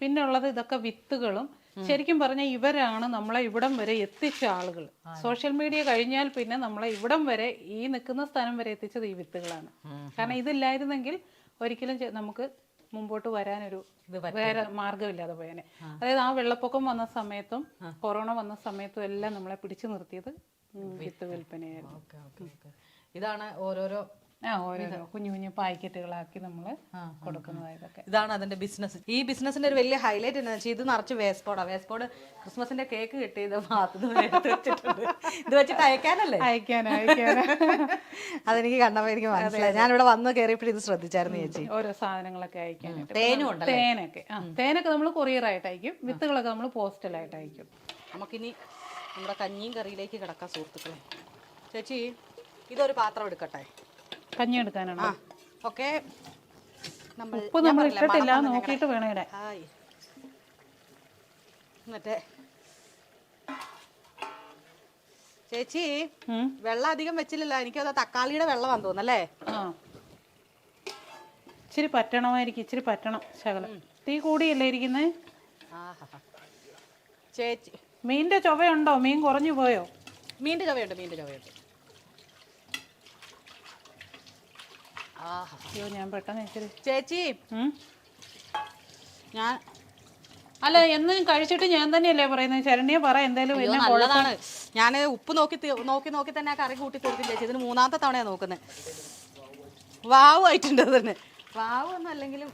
പിന്നെ ഉള്ളത് ഇതൊക്കെ വിത്തുകളും ശരിക്കും പറഞ്ഞാൽ ഇവരാണ് നമ്മളെ ഇവിടം വരെ എത്തിച്ച ആളുകൾ. സോഷ്യൽ മീഡിയ കഴിഞ്ഞാൽ പിന്നെ നമ്മളെ ഇവിടം വരെ ഈ നിൽക്കുന്ന സ്ഥാനം വരെ എത്തിച്ചത് ഈ വിത്തുകളാണ്. കാരണം ഇതില്ലായിരുന്നെങ്കിൽ ഒരിക്കലും നമുക്ക് മുമ്പോട്ട് വരാനൊരു വേറെ മാർഗമില്ലാതെ പോയേനെ. അതായത് ആ വെള്ളപ്പൊക്കം വന്ന സമയത്തും കൊറോണ വന്ന സമയത്തും എല്ലാം നമ്മളെ പിടിച്ചു നിർത്തിയത് വിത്ത് വിൽപ്പനയായിരുന്നു. ഇതാണ് ഓരോരോ ഓരോരോ കുഞ്ഞു കുഞ്ഞു പാക്കറ്റുകളാക്കി നമ്മൾ കൊടുക്കുന്നതായതൊക്കെ. ഇതാണ് അതിന്റെ ബിസിനസ്. ഈ ബിസിനസിന്റെ ഒരു വലിയ ഹൈലൈറ്റ് എന്താ വെച്ചാൽ ഇത് നിറച്ച് വേസ്റ്റോടാ. വേസ്റ്റോട് ക്രിസ്മസിന്റെ കേക്ക് കിട്ടിയത് എടുത്ത് വെച്ചിട്ടുണ്ട്. ഇത് വെച്ചിട്ട് അയക്കാനല്ലേ? അയക്കാനാ അതെനിക്ക് കണ്ടപ്പോ എനിക്ക് മനസ്സിലായി. ഞാനിവിടെ വന്ന് കയറിയപ്പോഴും ഇത് ശ്രദ്ധിച്ചായിരുന്നു ചേച്ചി. ഓരോ സാധനങ്ങളൊക്കെ അയക്കാനായിട്ട്. തേനും ഉണ്ട്. തേനൊക്കെ നമ്മൾ കൊറിയറായിട്ട് അയക്കും, വിത്തുകളൊക്കെ നമ്മൾ പോസ്റ്റലായിട്ട് അയക്കും. നമുക്കിനി നമ്മുടെ കഞ്ഞിയും കറിയിലേക്ക് കിടക്കാം സുഹൃത്തുക്കളെ. ചേച്ചി ഇതൊരു പാത്രം എടുക്കട്ടെ, കഞ്ഞി എടുക്കാനാണ്. ഓക്കെ. ഉപ്പ് നമ്മൾ ഇട്ടിട്ടില്ല, നോക്കിയിട്ട് വേണം ഇടാൻ. മറ്റേ ചേച്ചി വെള്ളം അധികം വെച്ചില്ലല്ലോ. എനിക്കത് തക്കാളിയുടെ വെള്ളമാണെന്ന് തോന്നുന്നല്ലേ? ഇച്ചിരി പറ്റണമായിരിക്കും, ഇച്ചിരി പറ്റണം ശകലം. തീ കൂടിയല്ലേ ഇരിക്കുന്നേ ചേച്ചി? മീനിന്റെ ചൊവയുണ്ടോ? മീൻ കുറഞ്ഞു പോയോ? മീനിന്റെ ചൊവയുണ്ട്, മീനിന്റെ ചൊവയുണ്ട്. അയ്യോ ഞാൻ പെട്ടെന്ന് ഇച്ചിരി. ചേച്ചി ഞാൻ അല്ല എന്നും കഴിച്ചിട്ട് ഞാൻ തന്നെയല്ലേ പറയുന്നത്. ശരണ്യ പറ എന്തായാലും. നല്ലതാണ്. ഞാൻ ഉപ്പ് നോക്കി തന്നെ ആ കറി കൂട്ടി തീർക്കും ചേച്ചി. ഇതിന് മൂന്നാമത്തെ തവണയാണ് നോക്കുന്നത്. വാവ് ആയിട്ടുണ്ട് തന്നെ. വാവ് ഒന്നും അല്ലെങ്കിലും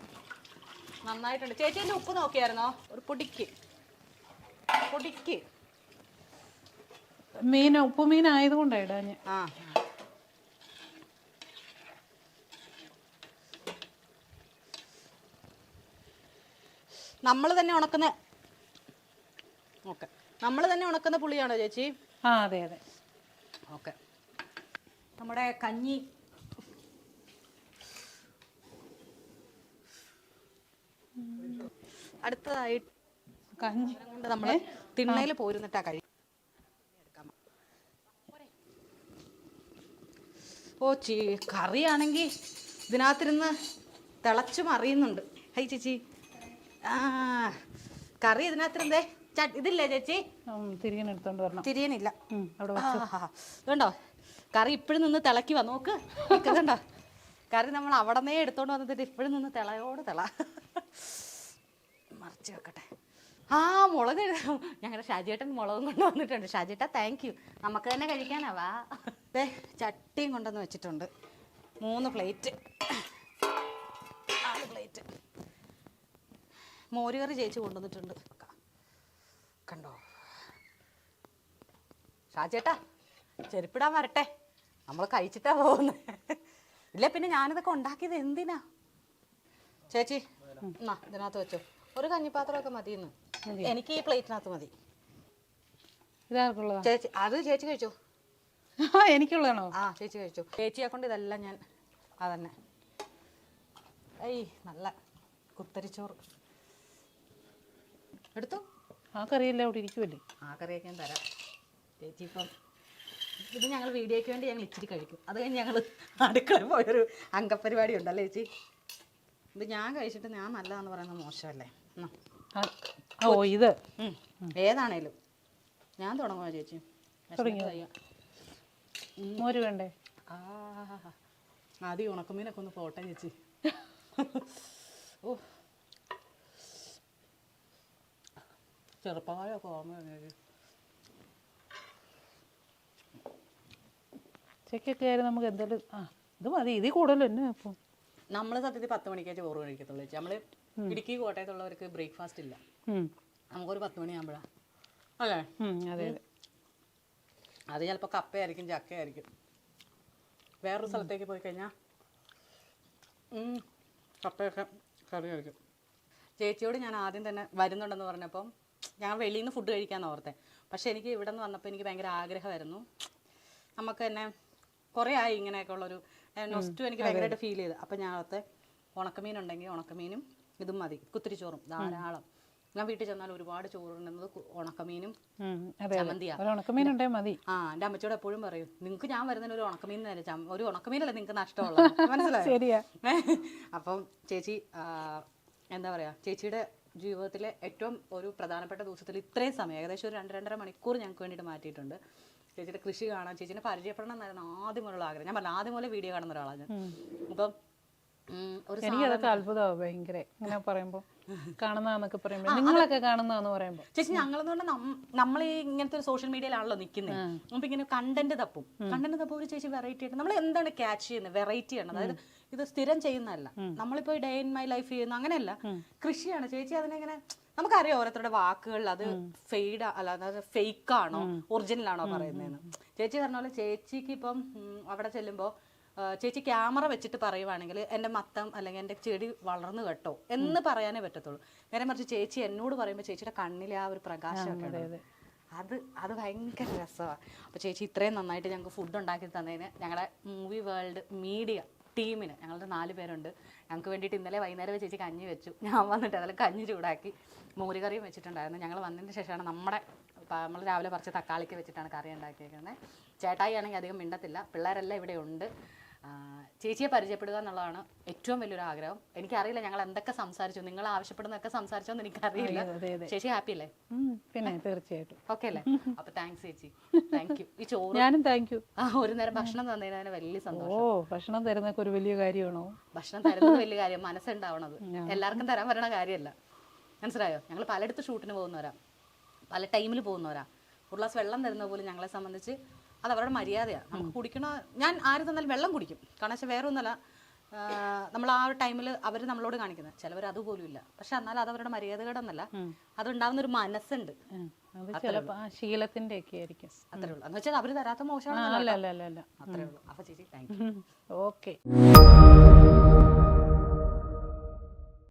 നന്നായിട്ടുണ്ട് ചേച്ചി. എൻ്റെ ഉപ്പ് നോക്കിയായിരുന്നോ? ഒരു പൊടിക്ക് മീൻ ഉപ്പ് മീൻ ആയതുകൊണ്ടാണ് ഇടാൻ. നമ്മൾ തന്നെ ഉണക്കുന്ന പുളിയാണോ ചേച്ചി? അതെ അതെ. ഓക്കെ. നമ്മുടെ കഞ്ഞി അടുത്തതായി കഞ്ഞി കൊണ്ട് നമ്മൾ തിണ്ണയിൽ പോരുന്നിട്ടാ കഴി. കറിയാണെങ്കിൽ ഇതിനകത്തിരുന്ന് തിളച്ചു മറിയുന്നുണ്ട്. ഹൈ ചേച്ചി, കറി ഇതിനകത്തിരുന്നേ. ഇതില്ലേ ചേച്ചി? തിരിയനില്ല. ഇതുണ്ടോ കറി ഇപ്പോഴും നിന്ന് തിളക്കി വന്നു നോക്ക്. ഇതുണ്ടോ കറി നമ്മൾ അവിടെ നിന്നേ എടുത്തോണ്ട് വന്നിട്ട് ഇപ്പോഴും നിന്ന് തിളയോട് തിള. മറിച്ച് വെക്കട്ടെ. മുളക് ഞങ്ങളുടെ ഷാജിയേട്ടൻ മുളകും കൊണ്ട് വന്നിട്ടുണ്ട്. ഷാജിയേട്ടാ താങ്ക് യു. നമുക്ക് തന്നെ കഴിക്കാനാവാ. ചട്ടിയും കൊണ്ടുവന്ന് വെച്ചിട്ടുണ്ട്. 3 പ്ലേറ്റ്, 4 പ്ലേറ്റ്. മോരുകറി ചേച്ചി കൊണ്ടുവന്നിട്ടുണ്ട്. കണ്ടോ ഷാജിയേട്ടാ, ചെരുപ്പിടാൻ വരട്ടെ, നമ്മൾ കഴിച്ചിട്ടാ പോകുന്നത്. ഇല്ല പിന്നെ ഞാനിതൊക്കെ ഉണ്ടാക്കിയത് എന്തിനാ? ചേച്ചി ഇതിനകത്ത് വെച്ചോ. ഒരു കഞ്ഞിപ്പാത്രമൊക്കെ മതിയെന്ന്. എനിക്ക് ഈ പ്ലേറ്റിനകത്ത് മതി. ചേച്ചി അത് ചേച്ചി കഴിച്ചോ? എനിക്കുള്ളതാണോ? ചേച്ചി കഴിച്ചു. ചേച്ചിയെ കൊണ്ട് ഇതെല്ലാം ഞാൻ അതന്നെ. നല്ല കുത്തരിച്ചോറ് എടുത്തു. ആ കറിയല്ലേ അവിടെ ഇരിക്കുമല്ലേ? ആ കറിയൊക്കെ ഞാൻ തരാം ചേച്ചി. ഇപ്പം ഇത് ഞങ്ങൾ വീഡിയോയ്ക്ക് വേണ്ടി ഞങ്ങൾ ഇച്ചിരി കഴിക്കും. അത് കഴിഞ്ഞ് ഞങ്ങൾ അടുക്കളയിൽ പോയൊരു അംഗപരിപാടി ഉണ്ടല്ലേ ചേച്ചി. ഇത് ഞാൻ കഴിച്ചിട്ട് ഞാൻ നല്ലതാന്ന് പറയുന്നത് മോശമല്ലേ? ഇത് ഏതാണേലും ഞാൻ തുടങ്ങുമോ ചേച്ചി? മോര് വേണ്ടേ? ആദ്യം ഉണക്കമീനൊക്കെ ഒന്ന് പോട്ടെ ചേച്ചി. ചെറുപ്പകാലമൊക്കെ ഓർമ്മ ചേച്ചി. ഉച്ചയ്ക്കൊക്കെ ആയാലും നമുക്ക് എന്തായാലും ഇത് മതി. ഇതിൽ കൂടുതൽ തന്നെ. അപ്പം നമ്മൾ സത്യത്തിൽ 10 മണിക്കേ ചോറ് കഴിക്കത്തുള്ളൂ ചേച്ചി. നമ്മൾ ഇടുക്കി കോട്ടയത്തുള്ളവർക്ക് ബ്രേക്ക്ഫാസ്റ്റ് ഇല്ല. നമുക്കൊരു 10 മണിയാകുമ്പോഴാണ് അല്ലേ? അതെ അതെ. അത് ചിലപ്പോൾ കപ്പയായിരിക്കും, ചക്കയായിരിക്കും. വേറൊരു സ്ഥലത്തേക്ക് പോയി കഴിഞ്ഞാൽ കപ്പയൊക്കെ കറി കഴിക്കും. ചേച്ചിയോട് ഞാൻ ആദ്യം തന്നെ വരുന്നുണ്ടെന്ന് പറഞ്ഞപ്പം ഞാൻ വെളിയിൽ നിന്ന് ഫുഡ് കഴിക്കാമെന്ന് ഓർത്തേ. പക്ഷേ എനിക്ക് ഇവിടെ നിന്ന് വന്നപ്പോൾ എനിക്ക് ഭയങ്കര ആഗ്രഹമായിരുന്നു. നമുക്ക് തന്നെ കുറേ ആയി ഇങ്ങനെയൊക്കെ ഉള്ളൊരു നൊസ്റ്റു എനിക്ക് ഭയങ്കരമായിട്ട് ഫീൽ ചെയ്ത്. അപ്പം ഞാൻ ഓർത്തെ ഉണക്കമീനുണ്ടെങ്കിൽ ഉണക്കമീനും ഇതും മതി, കുത്തിരിച്ചോറും ധാരാളം. ഞാൻ വീട്ടിൽ ചെന്നാൽ ഒരുപാട് ചോറുണ്ടെന്നത് ഉണക്കമീനും ഉണക്കമീനുണ്ടേ മതി. എൻ്റെ അമ്മച്ചോട് എപ്പോഴും പറയും, നിങ്ങൾക്ക് ഞാൻ വരുന്നതിന് ഒരു ഉണക്കമീൻ ഒരു ഉണക്കമീനല്ലേ നിങ്ങൾക്ക് നഷ്ടമുള്ളത്, മനസ്സിലായോ? ശരിയാ. അപ്പം ചേച്ചി എന്താ പറയുക, ചേച്ചിയുടെ ജീവിതത്തിലെ ഏറ്റവും ഒരു പ്രധാനപ്പെട്ട ദിവസത്തിൽ ഇത്രയും സമയം ഏകദേശം ഒരു 2-2.5 മണിക്കൂർ ഞങ്ങൾക്ക് വേണ്ടിയിട്ട് മാറ്റിയിട്ടുണ്ട്. ചേച്ചിയുടെ കൃഷി കാണാൻ, ചേച്ചിനെ പരിചയപ്പെടണം എന്നായിരുന്നു ആദ്യം മുതലുള്ള ആഗ്രഹം. ഞാൻ പറഞ്ഞു ആദ്യം മുതലേ വീഡിയോ കാണുന്ന ഒരാളാണ് ഞാൻ. അപ്പം ഒരു എനിക്കതൊക്കെ അത്ഭുതമാവും ഭയങ്കര ഇങ്ങനെ പറയുമ്പോൾ, കാണുന്നതെന്നൊക്കെ പറയുമ്പോൾ, നിങ്ങളൊക്കെ കാണുന്നതെന്ന് പറയുമ്പോൾ. ചേച്ചി ഞങ്ങളെന്ന് പറഞ്ഞാൽ നമ്മൾ ഈ ഇങ്ങനത്തെ ഒരു സോഷ്യൽ മീഡിയയിലാണല്ലോ നിൽക്കുന്നത്. നമുക്ക് ഇങ്ങനെ കണ്ടന്റ് തപ്പും ഒരു ചേച്ചി വെറൈറ്റി ആയിട്ട് നമ്മൾ എന്താണ് ക്യാച്ച് ചെയ്യുന്നത്, വെറൈറ്റി ആണ്. അതായത് ഇത് സ്ഥിരം ചെയ്യുന്നതല്ല, നമ്മളിപ്പോ ഡേ ഇൻ മൈ ലൈഫ് ചെയ്യുന്ന അങ്ങനെയല്ല, കൃഷിയാണ്. ചേച്ചി അതിനെങ്ങനെ നമുക്കറിയാം ഓരോരുത്തരുടെ വാക്കുകളിൽ അത് ഫെയ്ഡ് അല്ല, അതായത് ഫേക്ക് ആണോ ഒറിജിനൽ ആണോ പറയുന്നതെന്ന്. ചേച്ചി പറഞ്ഞ പോലെ ചേച്ചിക്ക് ഇപ്പം അവിടെ ചെല്ലുമ്പോൾ ചേച്ചി ക്യാമറ വെച്ചിട്ട് പറയുവാണെങ്കിൽ എൻ്റെ മത്തം അല്ലെങ്കിൽ എൻ്റെ ചെടി വളർന്നു കേട്ടോ എന്ന് പറയാനേ പറ്റത്തുള്ളൂ. നേരെ മറിച്ച് ചേച്ചി എന്നോട് പറയുമ്പോൾ ചേച്ചിയുടെ കണ്ണിലെ ആ ഒരു പ്രകാശമൊക്കെ അത് ഭയങ്കര രസമാണ്. അപ്പോൾ ചേച്ചി ഇത്രയും നന്നായിട്ട് ഞങ്ങൾക്ക് ഫുഡ് ഉണ്ടാക്കി തന്നതിന് ഞങ്ങളുടെ മൂവി വേൾഡ് മീഡിയ ടീമിന്, ഞങ്ങളുടെ 4 പേരുണ്ട്, ഞങ്ങൾക്ക് വേണ്ടിയിട്ട് ഇന്നലെ വൈകുന്നേരം ചേച്ചി കഞ്ഞി വെച്ചു. ഞാൻ വന്നിട്ട് അതിൽ കഞ്ഞി ചൂടാക്കി മോരുകറിയും വെച്ചിട്ടുണ്ടായിരുന്നു. ഞങ്ങൾ വന്നതിന് ശേഷമാണ് നമ്മൾ രാവിലെ പറിച്ച് തക്കാളിക്ക് വെച്ചിട്ടാണ് കറി ഉണ്ടാക്കിയേക്കുന്നത്. ചേട്ടായി ആണെങ്കിൽ അധികം മിണ്ടത്തില്ല, പിള്ളേരെല്ലാം ഇവിടെ ഉണ്ട്. ചേച്ചിയെ പരിചയപ്പെടുക എന്നുള്ളതാണ് ഏറ്റവും വലിയൊരു ആഗ്രഹം. എനിക്കറിയില്ല ഞങ്ങൾ എന്തൊക്കെ സംസാരിച്ചു, നിങ്ങൾ ആവശ്യപ്പെടുന്നതൊക്കെ സംസാരിച്ചോന്ന് എനിക്കറിയില്ല. ചേച്ചി ഹാപ്പി അല്ലേ? പിന്നെ തീർച്ചയായിട്ടും ഓക്കെ അല്ലേ? അപ്പൊ താങ്ക്സ് ചേച്ചി, താങ്ക് യു. ഈ ചോറ് ഞാനും താങ്ക് യു. ഒരു നേരം ഭക്ഷണം തന്നതിന് വലിയ സന്തോഷം. ഭക്ഷണം തരുന്നൊക്കെ ഒരു വലിയ കാര്യമാണോ? ഭക്ഷണം തരുന്നത് വലിയ കാര്യം, മനസ്സുണ്ടാവണത് എല്ലാവർക്കും തരാൻ പറ്റണ കാര്യമല്ല. മനസ്സിലായോ? ഞങ്ങൾ പലയിടത്ത് ഷൂട്ടിന് പോകുന്നവരാ, പല ടൈമിൽ പോകുന്നവരാ. ഒരു ഗ്ലാസ് വെള്ളം തരുന്ന പോലും ഞങ്ങളെ സംബന്ധിച്ച് അത് അവരുടെ മര്യാദയാണ്. നമുക്ക് കുടിക്കണ, ഞാൻ ആര് തന്നാലും വെള്ളം കുടിക്കും. കാരണം വെച്ചാൽ വേറെ ഒന്നുമല്ല, നമ്മൾ ആ ഒരു ടൈമിൽ അവർ നമ്മളോട് കാണിക്കുന്നത്. ചിലവർ അതുപോലും ഇല്ല, പക്ഷെ എന്നാലും അത് അവരുടെ മര്യാദകേടൊന്നല്ല, അതുണ്ടാവുന്ന ഒരു മനസ്സുണ്ട്. ശീലത്തിന്റെ ഒക്കെ ആയിരിക്കും. അത്രേ ഉള്ളൂ. എന്ന് വെച്ചാൽ അവർ തരാത്ത മോശമാണ്, അല്ല. അത്രേ ഉള്ളൂ. അപ്പൊ ചേച്ചി താങ്ക് യു. ഓക്കെ.